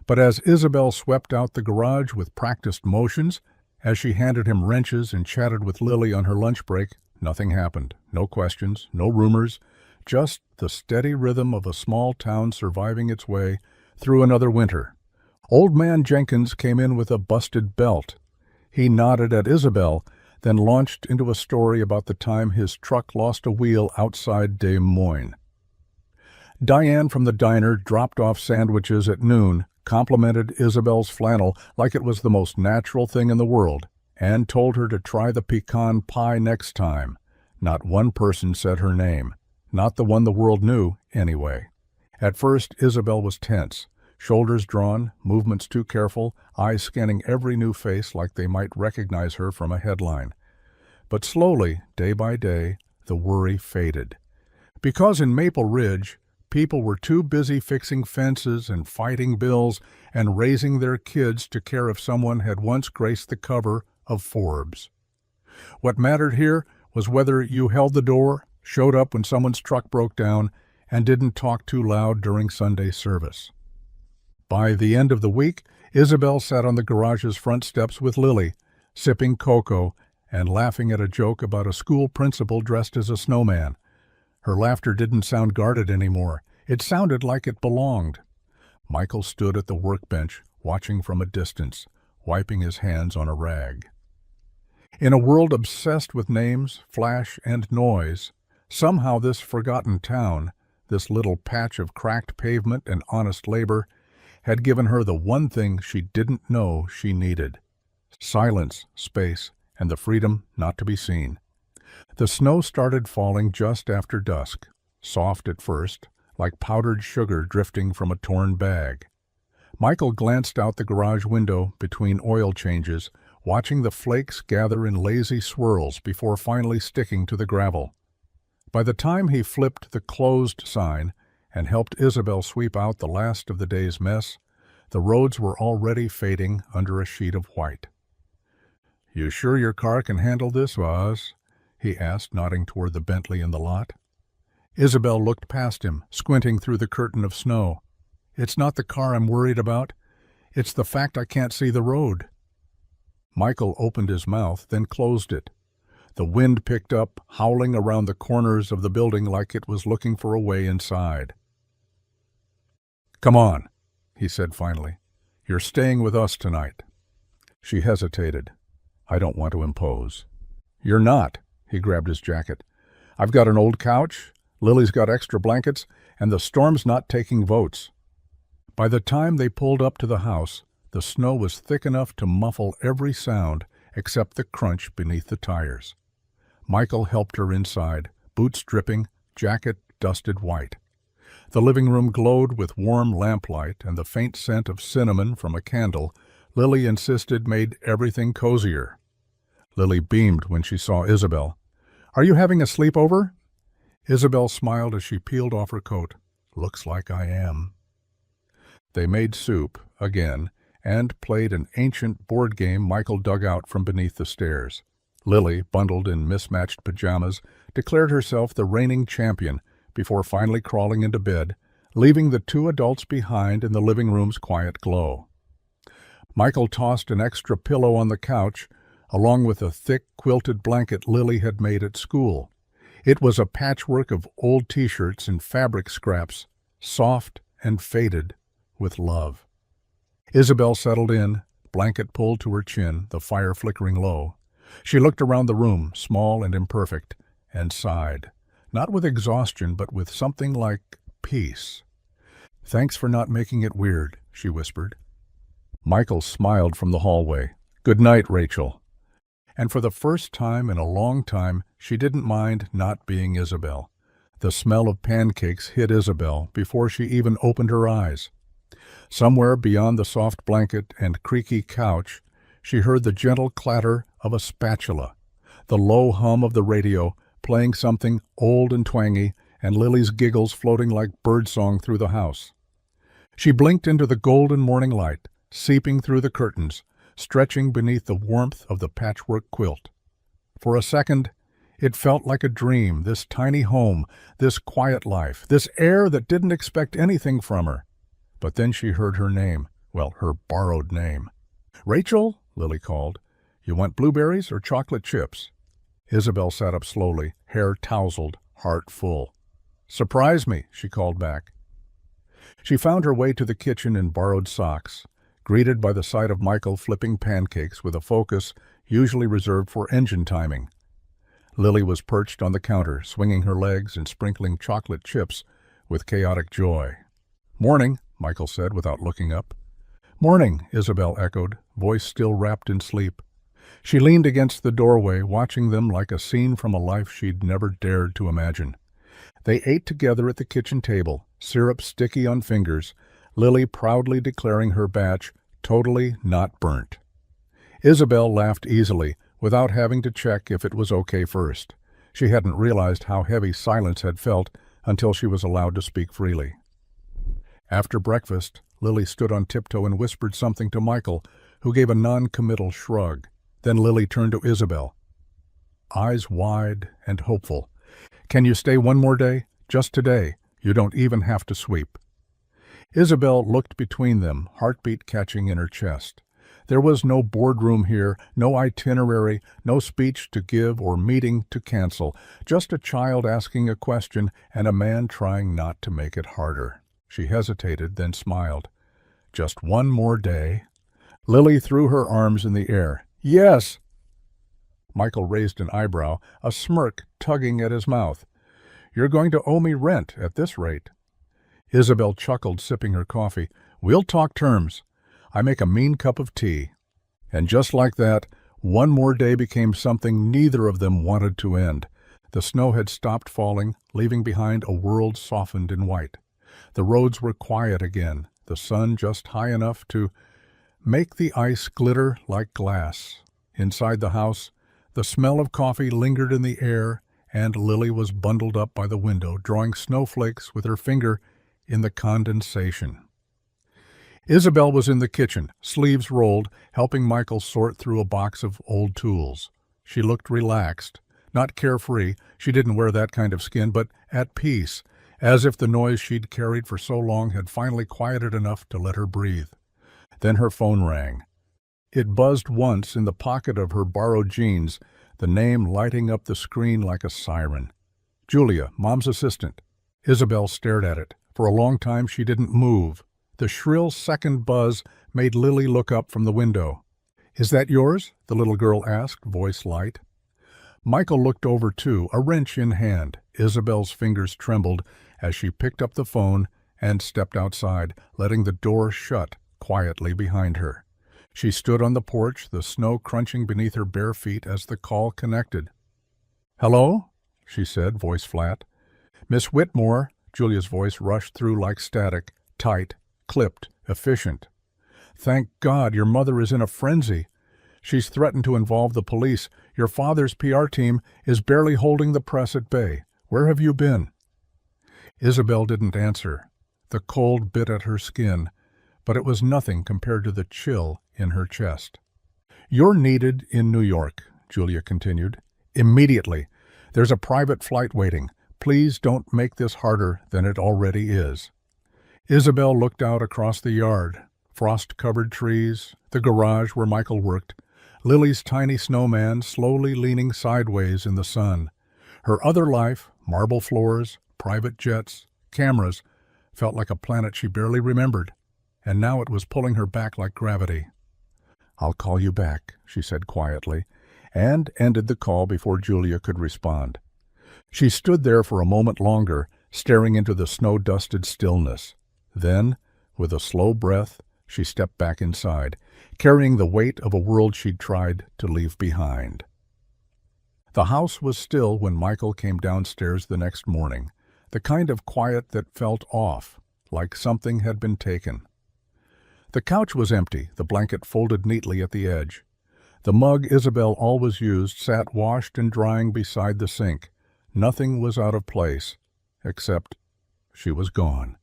But as Isabel swept out the garage with practiced motions, as she handed him wrenches and chatted with Lily on her lunch break, nothing happened. No questions, no rumors, just the steady rhythm of a small town surviving its way through another winter. Old man Jenkins came in with a busted belt. He nodded at Isabel, then launched into a story about the time his truck lost a wheel outside Des Moines. Diane from the diner dropped off sandwiches at noon, complimented Isabel's flannel like it was the most natural thing in the world, and told her to try the pecan pie next time. Not one person said her name. Not the one the world knew, anyway. At first, Isabel was tense, shoulders drawn, movements too careful, eyes scanning every new face like they might recognize her from a headline. But slowly, day by day, the worry faded. Because in Maple Ridge, people were too busy fixing fences and fighting bills and raising their kids to care if someone had once graced the cover of Forbes. What mattered here was whether you held the door, showed up when someone's truck broke down, and didn't talk too loud during Sunday service. By the end of the week, Isabel sat on the garage's front steps with Lily, sipping cocoa and laughing at a joke about a school principal dressed as a snowman. Her laughter didn't sound guarded anymore. It sounded like it belonged. Michael stood at the workbench, watching from a distance, wiping his hands on a rag. In a world obsessed with names, flash, and noise, somehow this forgotten town, this little patch of cracked pavement and honest labor, had given her the one thing she didn't know she needed: silence, space, and the freedom not to be seen. The snow started falling just after dusk, soft at first, like powdered sugar drifting from a torn bag. Michael glanced out the garage window between oil changes, watching the flakes gather in lazy swirls before finally sticking to the gravel. By the time he flipped the closed sign and helped Isabel sweep out the last of the day's mess, The roads were already fading under a sheet of white. "You sure your car can handle this, Vaz?" he asked, nodding toward the Bentley in the lot. Isabel looked past him, squinting through the curtain of snow. "It's not the car I'm worried about. It's the fact I can't see the road." Michael opened his mouth, then closed it. The wind picked up, howling around the corners of the building like it was looking for a way inside. "Come on," he said finally. "You're staying with us tonight." She hesitated. "I don't want to impose." "You're not." He grabbed his jacket. "I've got an old couch, Lily's got extra blankets, and the storm's not taking votes." By the time they pulled up to the house, the snow was thick enough to muffle every sound except the crunch beneath the tires. Michael helped her inside, boots dripping, jacket dusted white. The living room glowed with warm lamplight, and the faint scent of cinnamon from a candle Lily insisted made everything cozier. Lily beamed when she saw Isabel. "Are you having a sleepover?" Isabel smiled as she peeled off her coat. "Looks like I am." They made soup, again, and played an ancient board game Michael dug out from beneath the stairs. Lily, bundled in mismatched pajamas, declared herself the reigning champion before finally crawling into bed, leaving the two adults behind in the living room's quiet glow. Michael tossed an extra pillow on the couch, along with a thick quilted blanket Lily had made at school. It was a patchwork of old T-shirts and fabric scraps, soft and faded with love. Isabel settled in, blanket pulled to her chin, the fire flickering low. She looked around the room, small and imperfect, and sighed, not with exhaustion but with something like peace. "Thanks for not making it weird," she whispered. Michael smiled from the hallway. "Good night, Rachel." And for the first time in a long time, she didn't mind not being Isabel. The smell of pancakes hit Isabel before she even opened her eyes. Somewhere beyond the soft blanket and creaky couch, she heard the gentle clatter of a spatula, the low hum of the radio playing something old and twangy, and Lily's giggles floating like birdsong through the house. She blinked into the golden morning light, seeping through the curtains, stretching beneath the warmth of the patchwork quilt. For a second, it felt like a dream, this tiny home, this quiet life, this air that didn't expect anything from her. But then she heard her name, well, her borrowed name. "Rachel," Lily called, "you want blueberries or chocolate chips?" Isabel sat up slowly, hair tousled, heart full. "Surprise me," she called back. She found her way to the kitchen in borrowed socks, greeted by the sight of Michael flipping pancakes with a focus usually reserved for engine timing. Lily was perched on the counter, swinging her legs and sprinkling chocolate chips with chaotic joy. "Morning," Michael said without looking up. "Morning," Isabel echoed, voice still wrapped in sleep. She leaned against the doorway, watching them like a scene from a life she'd never dared to imagine. They ate together at the kitchen table, syrup sticky on fingers, Lily proudly declaring her batch totally not burnt. Isabel laughed easily, without having to check if it was okay first. She hadn't realized how heavy silence had felt until she was allowed to speak freely. After breakfast, Lily stood on tiptoe and whispered something to Michael, who gave a non-committal shrug. Then Lily turned to Isabel, eyes wide and hopeful. "Can you stay one more day? Just today. You don't even have to sweep." Isabel looked between them, heartbeat catching in her chest. There was no boardroom here, no itinerary, no speech to give or meeting to cancel, just a child asking a question and a man trying not to make it harder. She hesitated, then smiled. "Just one more day?" Lily threw her arms in the air. "Yes!" Michael raised an eyebrow, a smirk tugging at his mouth. "You're going to owe me rent at this rate." Isabel chuckled, sipping her coffee. "We'll talk terms. I make a mean cup of tea." And just like that, one more day became something neither of them wanted to end. The snow had stopped falling, leaving behind a world softened in white. The roads were quiet again, the sun just high enough to make the ice glitter like glass. Inside the house, the smell of coffee lingered in the air, and Lily was bundled up by the window, drawing snowflakes with her finger in the condensation. Isabel was in the kitchen, sleeves rolled, helping Michael sort through a box of old tools. She looked relaxed, not carefree, she didn't wear that kind of skin, but at peace, as if the noise she'd carried for so long had finally quieted enough to let her breathe. Then her phone rang. It buzzed once in the pocket of her borrowed jeans, the name lighting up the screen like a siren. Julia, Mom's assistant. Isabel stared at it. For a long time she didn't move. The shrill second buzz made Lily look up from the window. "Is that yours?" the little girl asked, voice light. Michael looked over too, a wrench in hand. Isabel's fingers trembled as she picked up the phone and stepped outside, letting the door shut quietly behind her. She stood on the porch, the snow crunching beneath her bare feet as the call connected. "Hello?" she said, voice flat. "Miss Whitmore," Julia's voice rushed through like static, tight, clipped, efficient. "Thank God, your mother is in a frenzy. She's threatened to involve the police. Your father's PR team is barely holding the press at bay. Where have you been?" Isabel didn't answer. The cold bit at her skin, but it was nothing compared to the chill in her chest. "You're needed in New York," Julia continued. "Immediately. There's a private flight waiting. Please don't make this harder than it already is." Isabel looked out across the yard. Frost-covered trees, the garage where Michael worked, Lily's tiny snowman slowly leaning sideways in the sun. Her other life, marble floors, private jets, cameras, felt like a planet she barely remembered, and now it was pulling her back like gravity. "I'll call you back," she said quietly, and ended the call before Julia could respond. She stood there for a moment longer, staring into the snow-dusted stillness. Then, with a slow breath, she stepped back inside, carrying the weight of a world she'd tried to leave behind. The house was still when Michael came downstairs the next morning, the kind of quiet that felt off, like something had been taken. The couch was empty, the blanket folded neatly at the edge. The mug Isabel always used sat washed and drying beside the sink. Nothing was out of place, except she was gone.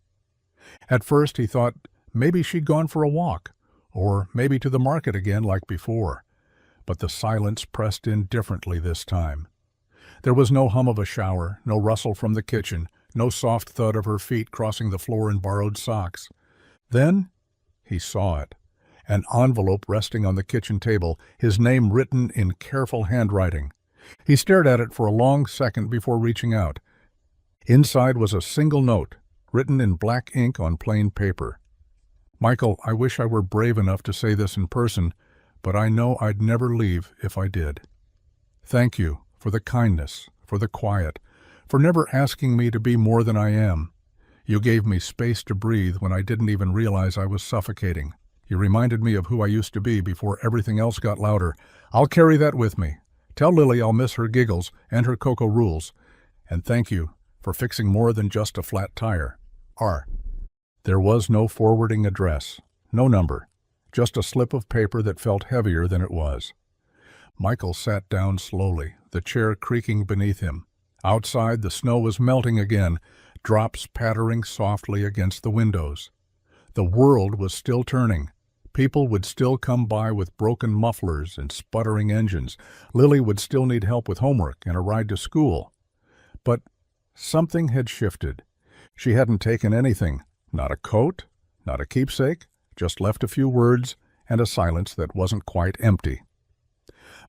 At first he thought maybe she'd gone for a walk, or maybe to the market again like before. But the silence pressed in differently this time. There was no hum of a shower, no rustle from the kitchen, no soft thud of her feet crossing the floor in borrowed socks. Then he saw it. An envelope resting on the kitchen table, his name written in careful handwriting. He stared at it for a long second before reaching out. Inside was a single note, written in black ink on plain paper. "Michael, I wish I were brave enough to say this in person, but I know I'd never leave if I did. Thank you for the kindness, for the quiet, for never asking me to be more than I am. You gave me space to breathe when I didn't even realize I was suffocating. You reminded me of who I used to be before everything else got louder. I'll carry that with me. Tell Lily I'll miss her giggles and her Coco rules. And thank you for fixing more than just a flat tire. R." There was no forwarding address, no number, just a slip of paper that felt heavier than it was. Michael sat down slowly, the chair creaking beneath him. Outside, the snow was melting again, drops pattering softly against the windows. The world was still turning. People would still come by with broken mufflers and sputtering engines. Lily would still need help with homework and a ride to school. But something had shifted. She hadn't taken anything, not a coat, not a keepsake, just left a few words and a silence that wasn't quite empty.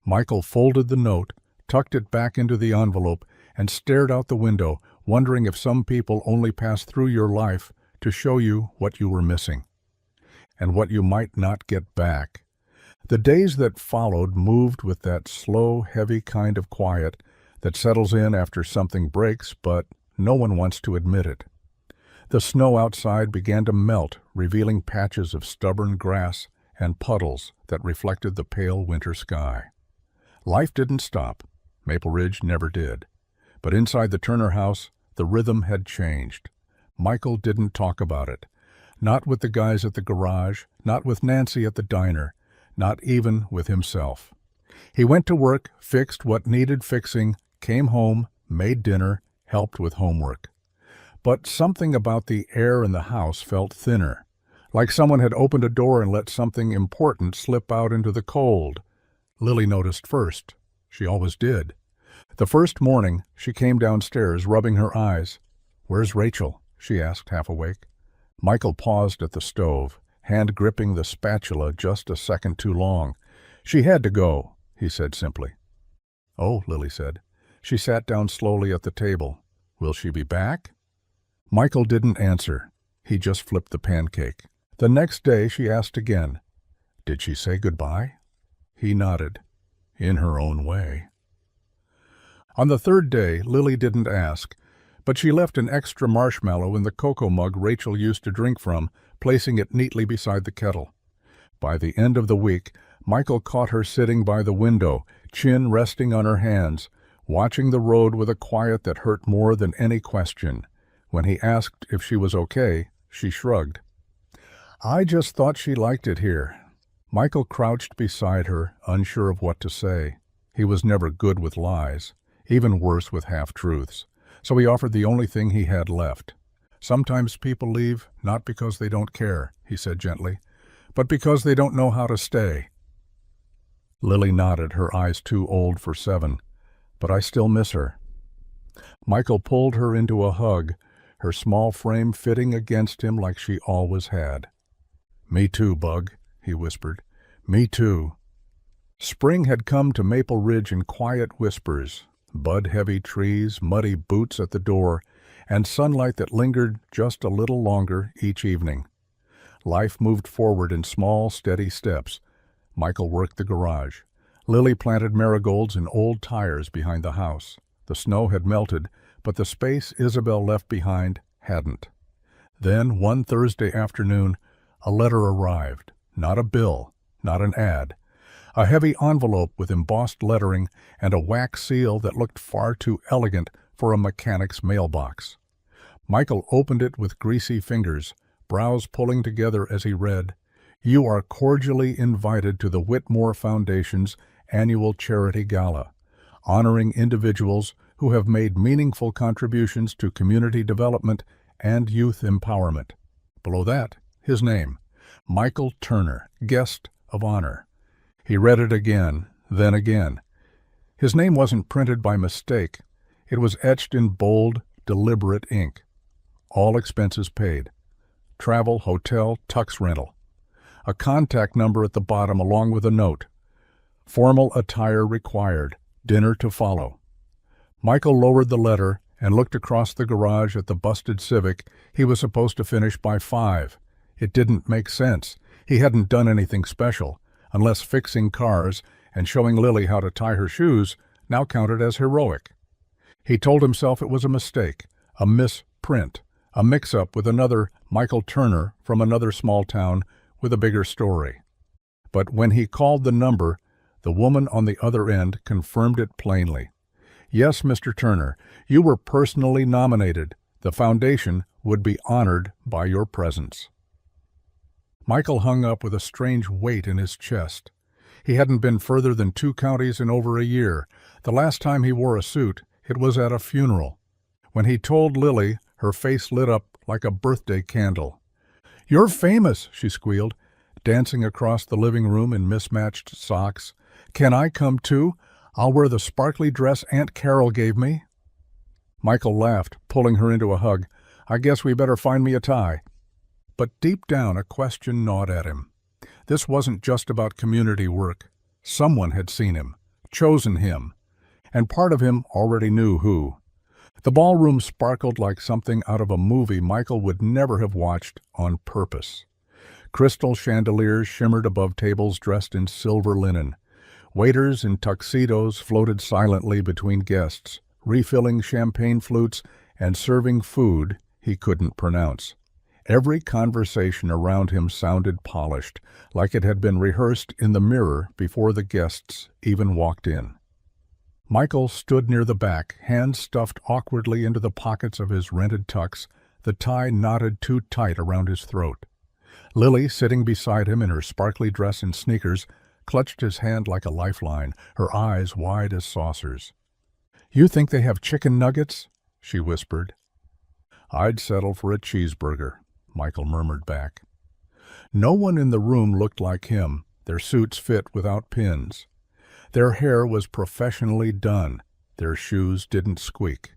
Michael folded the note, tucked it back into the envelope, and stared out the window, wondering if some people only pass through your life to show you what you were missing, and what you might not get back. The days that followed moved with that slow, heavy kind of quiet that settles in after something breaks, but no one wants to admit it. The snow outside began to melt, revealing patches of stubborn grass and puddles that reflected the pale winter sky. Life didn't stop. Maple Ridge never did. But inside the Turner house, the rhythm had changed. Michael didn't talk about it. Not with the guys at the garage, not with Nancy at the diner, not even with himself. He went to work, fixed what needed fixing, came home, made dinner, helped with homework. But something about the air in the house felt thinner, like someone had opened a door and let something important slip out into the cold. Lily noticed first. She always did. The first morning, she came downstairs, rubbing her eyes. "Where's Rachel?" she asked, half awake. Michael paused at the stove, hand gripping the spatula just a second too long. "She had to go," he said simply. "Oh," Lily said. She sat down slowly at the table. "Will she be back?" Michael didn't answer. He just flipped the pancake. The next day she asked again, "Did she say goodbye?" He nodded, in her own way. On the third day, Lily didn't ask, but she left an extra marshmallow in the cocoa mug Rachel used to drink from, placing it neatly beside the kettle. By the end of the week, Michael caught her sitting by the window, chin resting on her hands, watching the road with a quiet that hurt more than any question. When he asked if she was okay, she shrugged. "I just thought she liked it here." Michael crouched beside her, unsure of what to say. He was never good with lies, even worse with half-truths, so he offered the only thing he had left. "Sometimes people leave, not because they don't care," he said gently, "but because they don't know how to stay." Lily nodded, her eyes too old for 7. "But I still miss her." Michael pulled her into a hug, her small frame fitting against him like she always had. "Me too, Bug," he whispered. "Me too." Spring had come to Maple Ridge in quiet whispers, bud-heavy trees, muddy boots at the door, and sunlight that lingered just a little longer each evening. Life moved forward in small, steady steps. Michael worked the garage. Lily planted marigolds in old tires behind the house. The snow had melted, but the space Isabel left behind hadn't. Then, one Thursday afternoon, a letter arrived. Not a bill, not an ad. A heavy envelope with embossed lettering and a wax seal that looked far too elegant for a mechanic's mailbox. Michael opened it with greasy fingers, brows pulling together as he read, "You are cordially invited to the Whitmore Foundation's annual charity gala, honoring individuals who have made meaningful contributions to community development and youth empowerment." Below that, his name, Michael Turner, guest of honor. He read it again, then again. His name wasn't printed by mistake. It was etched in bold, deliberate ink. All expenses paid. Travel, hotel, tux rental. A contact number at the bottom along with a note. Formal attire required. Dinner to follow. Michael lowered the letter and looked across the garage at the busted Civic he was supposed to finish by 5. It didn't make sense. He hadn't done anything special, unless fixing cars and showing Lily how to tie her shoes now counted as heroic. He told himself it was a mistake, a misprint, a mix-up with another Michael Turner from another small town with a bigger story. But when he called the number, the woman on the other end confirmed it plainly. "Yes, Mr. Turner, you were personally nominated. The foundation would be honored by your presence." Michael hung up with a strange weight in his chest. He hadn't been further than 2 counties in over a year. The last time he wore a suit, it was at a funeral. When he told Lily, her face lit up like a birthday candle. "You're famous," she squealed, dancing across the living room in mismatched socks. "Can I come too? I'll wear the sparkly dress Aunt Carol gave me." Michael laughed, pulling her into a hug. "I guess we better find me a tie." But deep down a question gnawed at him. This wasn't just about community work. Someone had seen him, chosen him, and part of him already knew who. The ballroom sparkled like something out of a movie Michael would never have watched on purpose. Crystal chandeliers shimmered above tables dressed in silver linen. Waiters in tuxedos floated silently between guests, refilling champagne flutes and serving food he couldn't pronounce. Every conversation around him sounded polished, like it had been rehearsed in the mirror before the guests even walked in. Michael stood near the back, hands stuffed awkwardly into the pockets of his rented tux, the tie knotted too tight around his throat. Lily, sitting beside him in her sparkly dress and sneakers, clutched his hand like a lifeline, her eyes wide as saucers. "You think they have chicken nuggets?" she whispered. "I'd settle for a cheeseburger," Michael murmured back. No one in the room looked like him. Their suits fit without pins. Their hair was professionally done. Their shoes didn't squeak.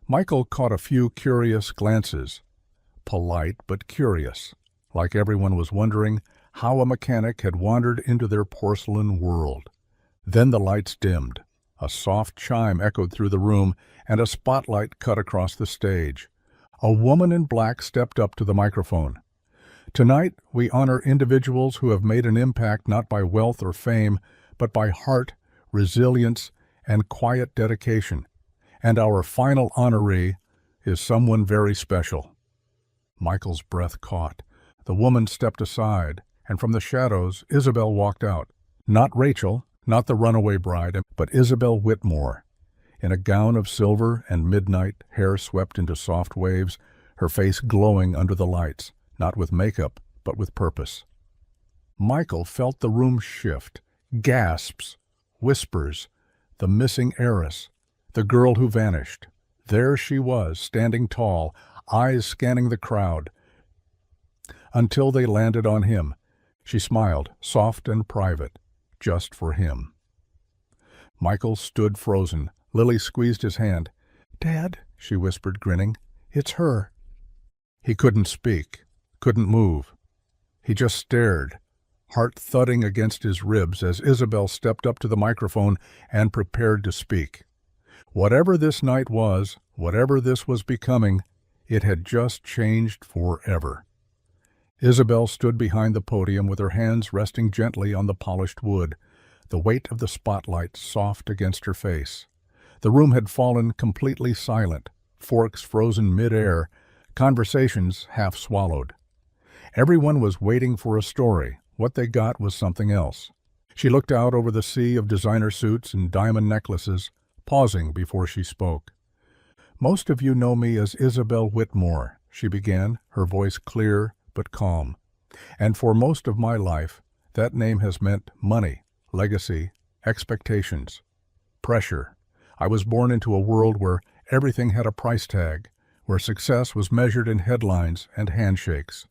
Michael caught a few curious glances. Polite but curious, like everyone was wondering how a mechanic had wandered into their porcelain world. Then the lights dimmed. A soft chime echoed through the room, and a spotlight cut across the stage. A woman in black stepped up to the microphone. Tonight, we honor individuals who have made an impact not by wealth or fame, but by heart, resilience, and quiet dedication. And our final honoree is someone very special. Michael's breath caught. The woman stepped aside, and from the shadows, Isabel walked out. Not Rachel, not the runaway bride, but Isabel Whitmore. In a gown of silver and midnight, hair swept into soft waves, her face glowing under the lights, not with makeup, but with purpose. Michael felt the room shift. Gasps, whispers, the missing heiress, the girl who vanished. There she was, standing tall, eyes scanning the crowd, until they landed on him. She smiled, soft and private, just for him. Michael stood frozen. Lily squeezed his hand. "Dad," she whispered, grinning, "it's her." He couldn't speak, couldn't move. He just stared, heart thudding against his ribs as Isabel stepped up to the microphone and prepared to speak. Whatever this night was, whatever this was becoming, it had just changed forever. Isabel stood behind the podium with her hands resting gently on the polished wood, the weight of the spotlight soft against her face. The room had fallen completely silent, forks frozen mid-air, conversations half swallowed. Everyone was waiting for a story. What they got was something else. She looked out over the sea of designer suits and diamond necklaces, pausing before she spoke. "Most of you know me as Isabel Whitmore," she began, her voice clear but calm. "And for most of my life, that name has meant money, legacy, expectations, pressure. I was born into a world where everything had a price tag, where success was measured in headlines and handshakes.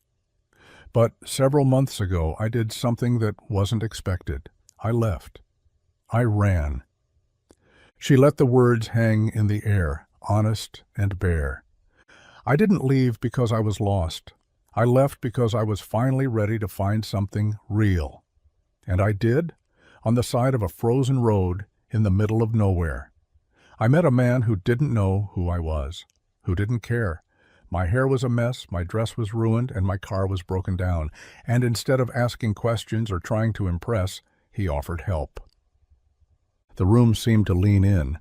But several months ago, I did something that wasn't expected. I left. I ran." She let the words hang in the air, honest and bare. "I didn't leave because I was lost. I left because I was finally ready to find something real. And I did, on the side of a frozen road in the middle of nowhere. I met a man who didn't know who I was, who didn't care. My hair was a mess, my dress was ruined, and my car was broken down. And instead of asking questions or trying to impress, he offered help." The room seemed to lean in.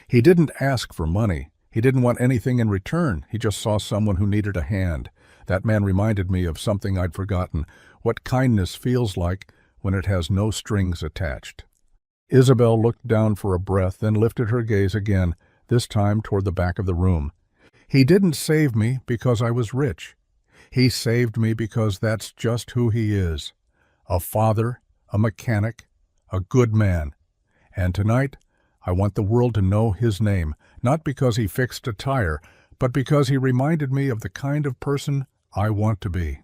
He didn't ask for money. He didn't want anything in return. He just saw someone who needed a hand. That man reminded me of something I'd forgotten, what kindness feels like when it has no strings attached. Isabel looked down for a breath, then lifted her gaze again, this time toward the back of the room. "He didn't save me because I was rich. He saved me because that's just who he is. A father, a mechanic, a good man. And tonight, I want the world to know his name, not because he fixed a tire, but because he reminded me of the kind of person I want to be."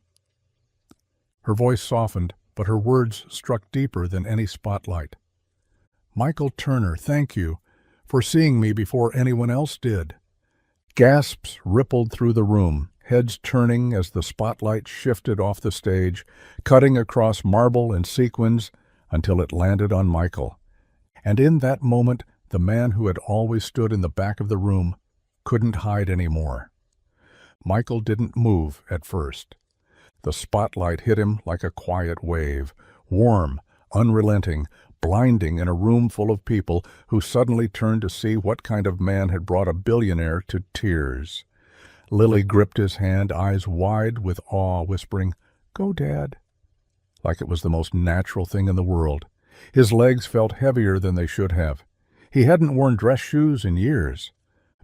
Her voice softened, but her words struck deeper than any spotlight. "Michael Turner, thank you for seeing me before anyone else did." Gasps rippled through the room, heads turning as the spotlight shifted off the stage, cutting across marble and sequins until it landed on Michael. And in that moment, the man who had always stood in the back of the room couldn't hide anymore. Michael didn't move at first. The spotlight hit him like a quiet wave, warm, unrelenting, blinding in a room full of people who suddenly turned to see what kind of man had brought a billionaire to tears. Lily gripped his hand, eyes wide with awe, whispering, "Go, Dad," like it was the most natural thing in the world. His legs felt heavier than they should have. He hadn't worn dress shoes in years.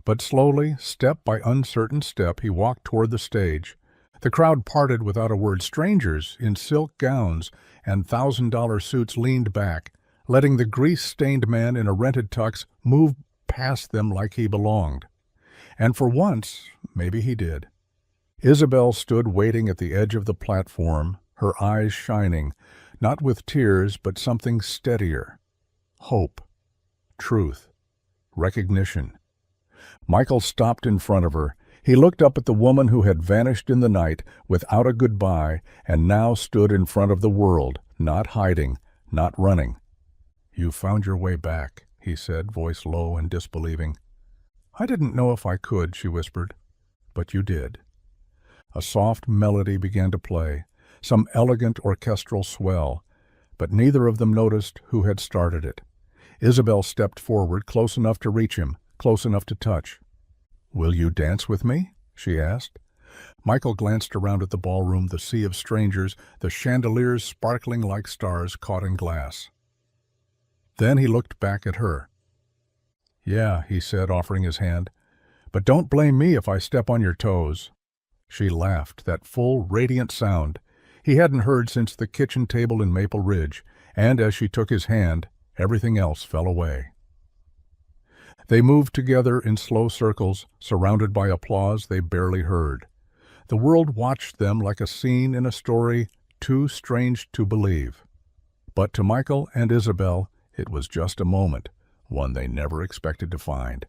But slowly, step by uncertain step, he walked toward the stage. The crowd parted without a word. Strangers in silk gowns and $1,000 suits leaned back, letting the grease-stained man in a rented tux move past them like he belonged. And for once, maybe he did. Isabel stood waiting at the edge of the platform, her eyes shining, not with tears but something steadier. Hope, truth, recognition. Michael stopped in front of her. He looked up at the woman who had vanished in the night without a goodbye and now stood in front of the world, not hiding, not running. "You found your way back," he said, voice low and disbelieving. "I didn't know if I could," she whispered. "But you did." A soft melody began to play, some elegant orchestral swell, but neither of them noticed who had started it. Isabel stepped forward, close enough to reach him, close enough to touch. "Will you dance with me?" she asked. Michael glanced around at the ballroom, the sea of strangers, the chandeliers sparkling like stars caught in glass. Then he looked back at her. "Yeah," he said, offering his hand, "but don't blame me if I step on your toes." She laughed, that full, radiant sound he hadn't heard since the kitchen table in Maple Ridge, and as she took his hand, everything else fell away. They moved together in slow circles, surrounded by applause they barely heard. The world watched them like a scene in a story too strange to believe. But to Michael and Isabel, it was just a moment, one they never expected to find.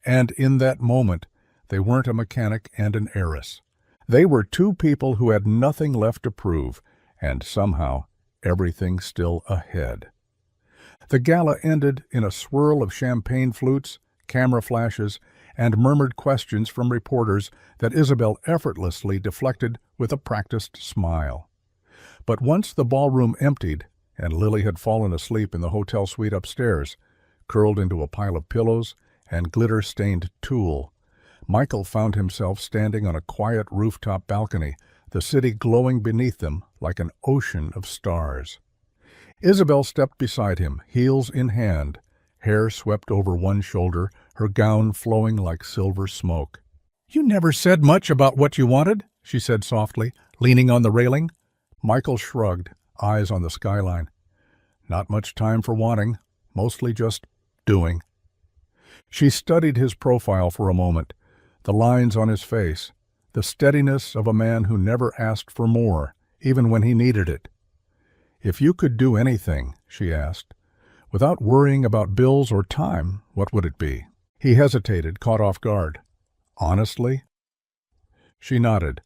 And in that moment, they weren't a mechanic and an heiress. They were two people who had nothing left to prove, and somehow everything still ahead. The gala ended in a swirl of champagne flutes, camera flashes, and murmured questions from reporters that Isabel effortlessly deflected with a practiced smile. But once the ballroom emptied, and Lily had fallen asleep in the hotel suite upstairs, curled into a pile of pillows and glitter-stained tulle, Michael found himself standing on a quiet rooftop balcony, the city glowing beneath them like an ocean of stars. Isabel stepped beside him, heels in hand, hair swept over one shoulder, her gown flowing like silver smoke. "You never said much about what you wanted," she said softly, leaning on the railing. Michael shrugged, eyes on the skyline. "Not much time for wanting, mostly just doing." She studied his profile for a moment, the lines on his face, the steadiness of a man who never asked for more, even when he needed it. "If you could do anything," she asked, "without worrying about bills or time, what would it be?" He hesitated, caught off guard. "Honestly?" She nodded.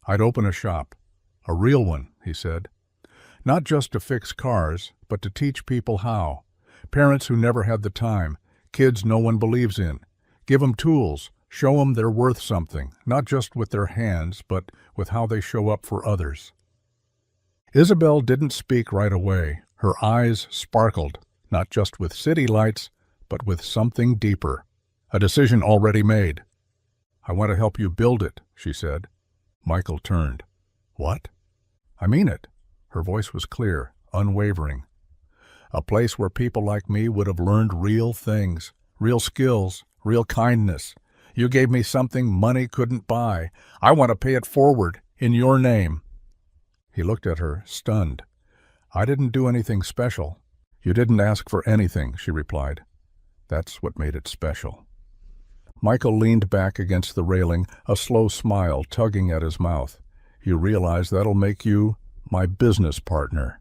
"I'd open a shop. A real one," he said. "Not just to fix cars, but to teach people how. Parents who never had the time, kids no one believes in. Give them tools, show them they're worth something, not just with their hands, but with how they show up for others." Isabel didn't speak right away. Her eyes sparkled, not just with city lights, but with something deeper. A decision already made. "I want to help you build it," she said. Michael turned. "What?" "I mean it." Her voice was clear, unwavering. "A place where people like me would have learned real things, real skills, real kindness. You gave me something money couldn't buy. I want to pay it forward, in your name." He looked at her, stunned. "I didn't do anything special." "You didn't ask for anything," she replied. "That's what made it special." Michael leaned back against the railing, a slow smile tugging at his mouth. "You realize that'll make you my business partner."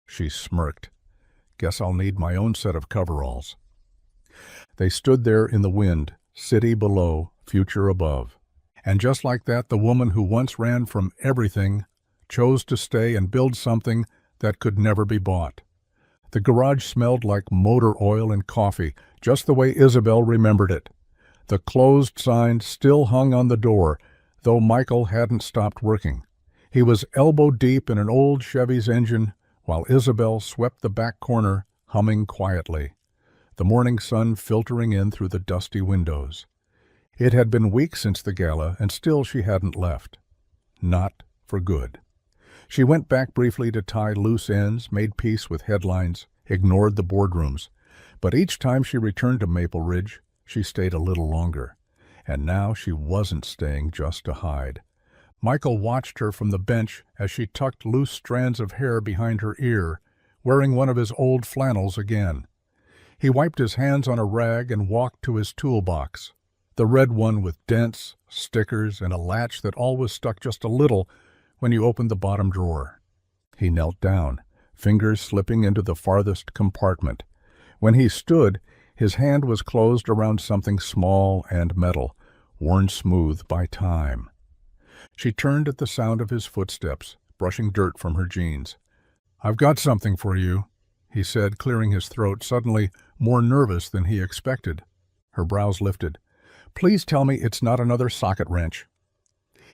She smirked. "Guess I'll need my own set of coveralls." They stood there in the wind, city below, future above. And just like that, the woman who once ran from everything chose to stay and build something that could never be bought. The garage smelled like motor oil and coffee, just the way Isabel remembered it. The closed sign still hung on the door, though Michael hadn't stopped working. He was elbow-deep in an old Chevy's engine, while Isabel swept the back corner, humming quietly, the morning sun filtering in through the dusty windows. It had been weeks since the gala, and still she hadn't left. Not for good. She went back briefly to tie loose ends, made peace with headlines, ignored the boardrooms. But each time she returned to Maple Ridge, she stayed a little longer. And now she wasn't staying just to hide. Michael watched her from the bench as she tucked loose strands of hair behind her ear, wearing one of his old flannels again. He wiped his hands on a rag and walked to his toolbox, the red one with dents, stickers, and a latch that always stuck just a little when you opened the bottom drawer. He knelt down, fingers slipping into the farthest compartment. When he stood, his hand was closed around something small and metal, worn smooth by time. She turned at the sound of his footsteps, brushing dirt from her jeans. "I've got something for you," he said, clearing his throat, suddenly more nervous than he expected. Her brows lifted. "Please tell me it's not another socket wrench."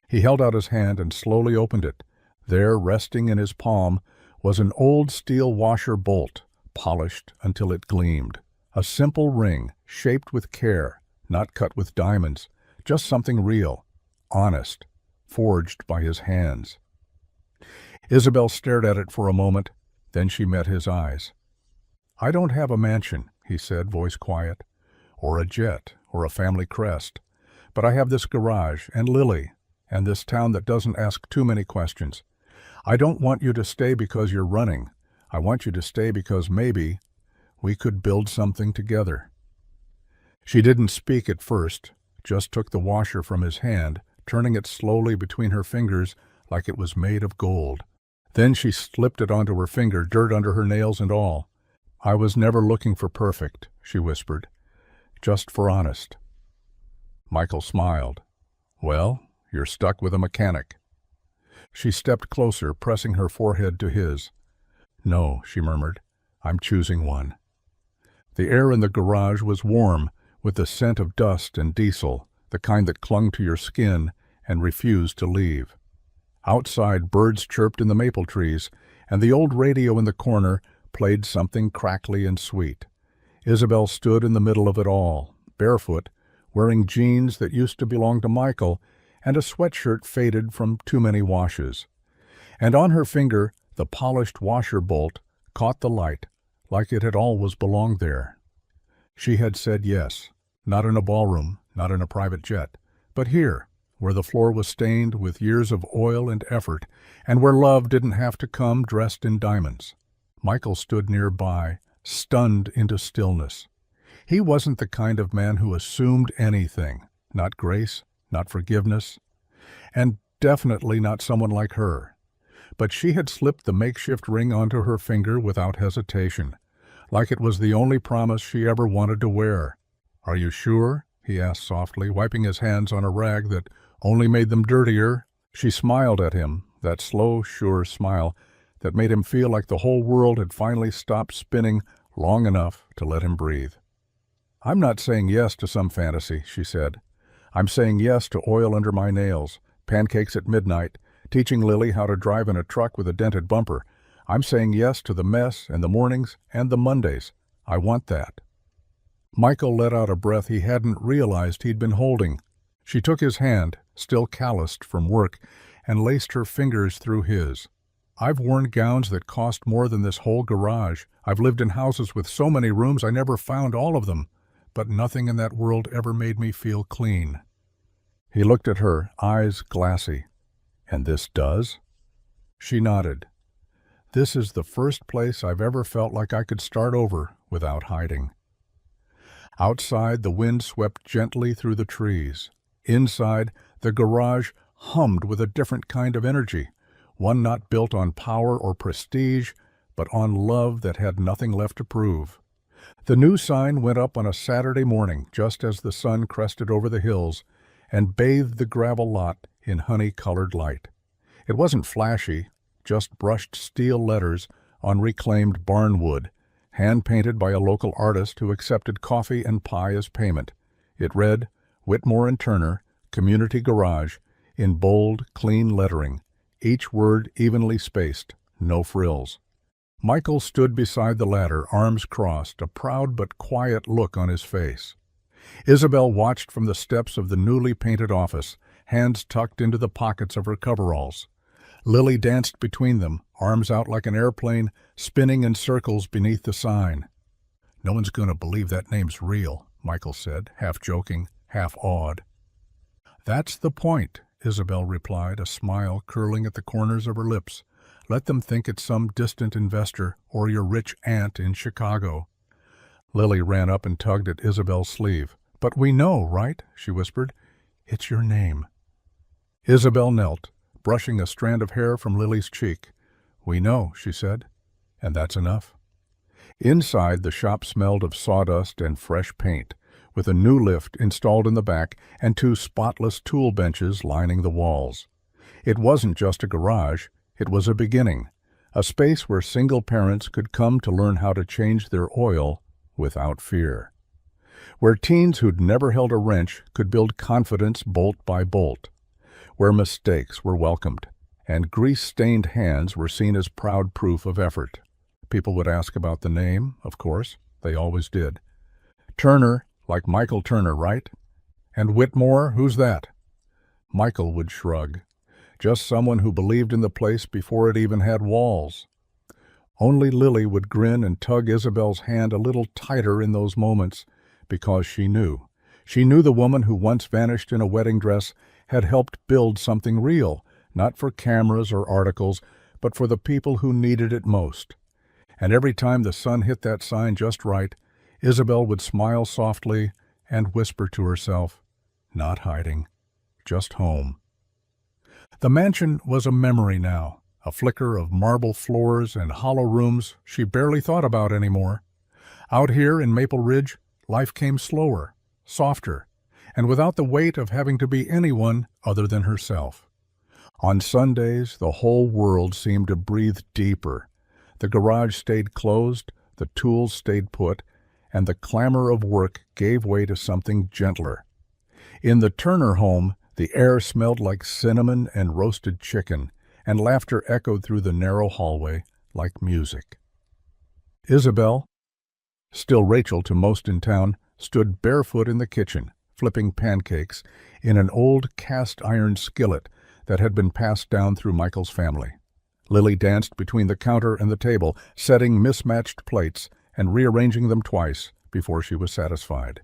He held out his hand and slowly opened it. There, resting in his palm, was an old steel washer bolt, polished until it gleamed. A simple ring, shaped with care, not cut with diamonds, just something real, honest, forged by his hands. Isabel stared at it for a moment, then she met his eyes. "I don't have a mansion," he said, voice quiet, "or a jet, or a family crest, but I have this garage, and Lily, and this town that doesn't ask too many questions. I don't want you to stay because you're running. I want you to stay because maybe we could build something together." She didn't speak at first, just took the washer from his hand, turning it slowly between her fingers like it was made of gold. Then she slipped it onto her finger, dirt under her nails and all. "I was never looking for perfect," she whispered, "just for honest." Michael smiled. "Well, you're stuck with a mechanic." She stepped closer, pressing her forehead to his. "No," she murmured, "I'm choosing one." The air in the garage was warm, with the scent of dust and diesel, the kind that clung to your skin and refused to leave. Outside, birds chirped in the maple trees, and the old radio in the corner played something crackly and sweet. Isabel stood in the middle of it all, barefoot, wearing jeans that used to belong to Michael, and a sweatshirt faded from too many washes. And on her finger, the polished washer bolt caught the light, like it had always belonged there. She had said yes, not in a ballroom, not in a private jet, but here, where the floor was stained with years of oil and effort, and where love didn't have to come dressed in diamonds. Michael stood nearby, stunned into stillness. He wasn't the kind of man who assumed anything, not grace, not forgiveness, and definitely not someone like her. But she had slipped the makeshift ring onto her finger without hesitation, like it was the only promise she ever wanted to wear. "Are you sure?" he asked softly, wiping his hands on a rag that only made them dirtier. She smiled at him, that slow, sure smile that made him feel like the whole world had finally stopped spinning long enough to let him breathe. "I'm not saying yes to some fantasy," she said. "I'm saying yes to oil under my nails, pancakes at midnight, teaching Lily how to drive in a truck with a dented bumper. I'm saying yes to the mess and the mornings and the Mondays. I want that." Michael let out a breath he hadn't realized he'd been holding. She took his hand, still calloused from work, and laced her fingers through his. "I've worn gowns that cost more than this whole garage. I've lived in houses with so many rooms I never found all of them, but nothing in that world ever made me feel clean." He looked at her, eyes glassy. "And this does?" She nodded. "This is the first place I've ever felt like I could start over without hiding." Outside, the wind swept gently through the trees. Inside, the garage hummed with a different kind of energy, one not built on power or prestige, but on love that had nothing left to prove. The new sign went up on a Saturday morning, just as the sun crested over the hills and bathed the gravel lot in honey-colored light. It wasn't flashy, just brushed steel letters on reclaimed barnwood, hand-painted by a local artist who accepted coffee and pie as payment. It read, "Whitmore and Turner, Community Garage," in bold, clean lettering, each word evenly spaced, no frills. Michael stood beside the ladder, arms crossed, a proud but quiet look on his face. Isabel watched from the steps of the newly painted office, hands tucked into the pockets of her coveralls. Lily danced between them, arms out like an airplane, spinning in circles beneath the sign. "No one's going to believe that name's real," Michael said, half joking, half awed. "That's the point," Isabel replied, a smile curling at the corners of her lips. "Let them think it's some distant investor or your rich aunt in Chicago." Lily ran up and tugged at Isabel's sleeve. "But we know, right?" she whispered. "It's your name." Isabel knelt, brushing a strand of hair from Lily's cheek. "We know," she said, "and that's enough." Inside, the shop smelled of sawdust and fresh paint, with a new lift installed in the back and 2 spotless tool benches lining the walls. It wasn't just a garage, it was a beginning, a space where single parents could come to learn how to change their oil without fear. Where teens who'd never held a wrench could build confidence bolt by bolt. Where mistakes were welcomed, and grease-stained hands were seen as proud proof of effort. People would ask about the name, of course. They always did. "Turner, like Michael Turner, right? And Whitmore, who's that?" Michael would shrug. Just someone who believed in the place before it even had walls. Only Lily would grin and tug Isabel's hand a little tighter in those moments, because she knew. She knew the woman who once vanished in a wedding dress had helped build something real, not for cameras or articles, but for the people who needed it most. And every time the sun hit that sign just right, Isabel would smile softly and whisper to herself, "Not hiding, just home." The mansion was a memory now, a flicker of marble floors and hollow rooms she barely thought about anymore. Out here in Maple Ridge, life came slower, softer, and without the weight of having to be anyone other than herself. On Sundays, the whole world seemed to breathe deeper. The garage stayed closed, the tools stayed put, and the clamor of work gave way to something gentler. In the Turner home, the air smelled like cinnamon and roasted chicken, and laughter echoed through the narrow hallway like music. Isabel, still Rachel to most in town, stood barefoot in the kitchen, flipping pancakes in an old cast-iron skillet that had been passed down through Michael's family. Lily danced between the counter and the table, setting mismatched plates and rearranging them twice before she was satisfied.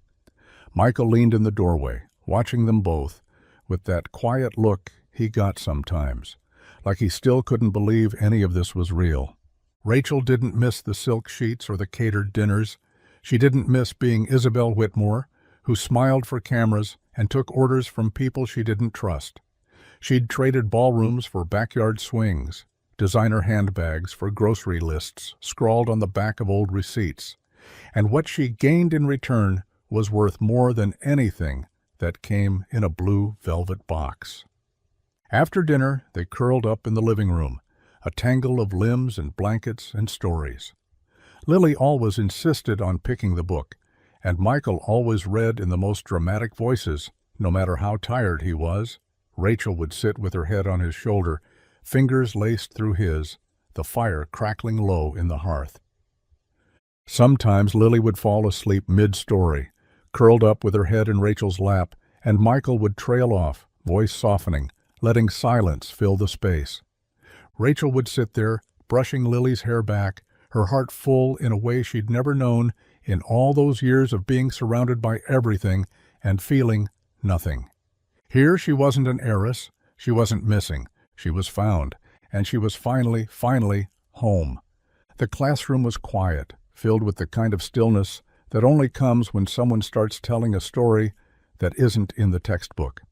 Michael leaned in the doorway, watching them both, with that quiet look he got sometimes, like he still couldn't believe any of this was real. Rachel didn't miss the silk sheets or the catered dinners. She didn't miss being Isabel Whitmore, who smiled for cameras and took orders from people she didn't trust. She'd traded ballrooms for backyard swings, designer handbags for grocery lists scrawled on the back of old receipts, and what she gained in return was worth more than anything that came in a blue velvet box. After dinner, they curled up in the living room, a tangle of limbs and blankets and stories. Lily always insisted on picking the book, and Michael always read in the most dramatic voices, no matter how tired he was. Rachel would sit with her head on his shoulder, fingers laced through his, the fire crackling low in the hearth. Sometimes Lily would fall asleep mid-story, curled up with her head in Rachel's lap, and Michael would trail off, voice softening, letting silence fill the space. Rachel would sit there, brushing Lily's hair back, her heart full in a way she'd never known in all those years of being surrounded by everything and feeling nothing. Here she wasn't an heiress, she wasn't missing, she was found, and she was finally home. The classroom was quiet, filled with the kind of stillness that only comes when someone starts telling a story that isn't in the textbook.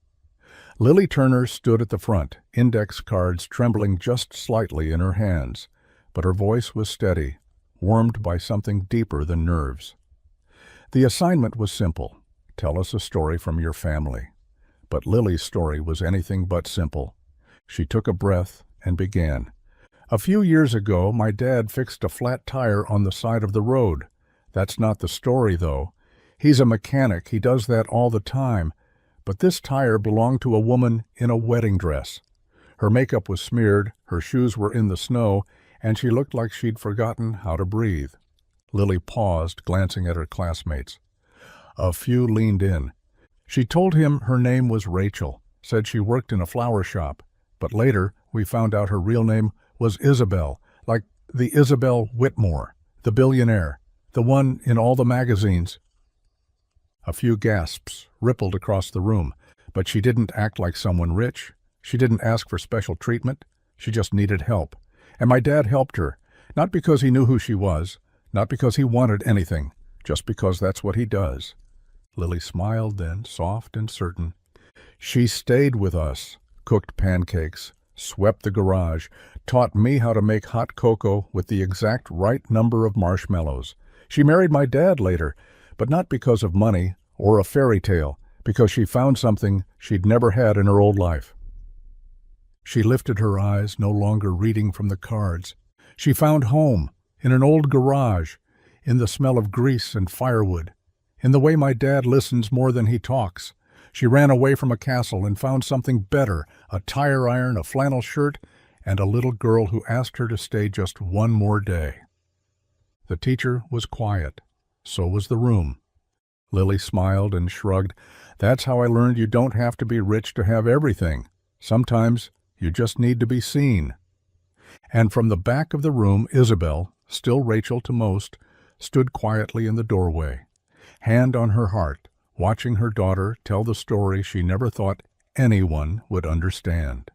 Lily Turner stood at the front, index cards trembling just slightly in her hands, but her voice was steady, warmed by something deeper than nerves. The assignment was simple: tell us a story from your family. But Lily's story was anything but simple. She took a breath and began. "A few years ago, my dad fixed a flat tire on the side of the road. That's not the story, though. He's a mechanic, he does that all the time. But this tire belonged to a woman in a wedding dress. Her makeup was smeared, her shoes were in the snow, and she looked like she'd forgotten how to breathe." Lily paused, glancing at her classmates. A few leaned in. She told him her name was Rachel, said she worked in a flower shop, but later we found out her real name was Isabel, like the Isabel Whitmore, the billionaire, the one in all the magazines. A few gasps rippled across the room, but she didn't act like someone rich. She didn't ask for special treatment. She just needed help. And my dad helped her, not because he knew who she was, not because he wanted anything, just because that's what he does. Lily smiled then, soft and certain. She stayed with us, cooked pancakes, swept the garage, taught me how to make hot cocoa with the exact right number of marshmallows. She married my dad later, but not because of money or a fairy tale, because she found something she'd never had in her old life. She lifted her eyes, no longer reading from the cards. She found home, in an old garage, in the smell of grease and firewood, in the way my dad listens more than he talks. She ran away from a castle and found something better, a tire iron, a flannel shirt, and a little girl who asked her to stay just one more day. The teacher was quiet. So was the room. Lily smiled and shrugged. That's how I learned you don't have to be rich to have everything. Sometimes you just need to be seen. And from the back of the room, Isabel, still Rachel to most, stood quietly in the doorway, hand on her heart, watching her daughter tell the story she never thought anyone would understand.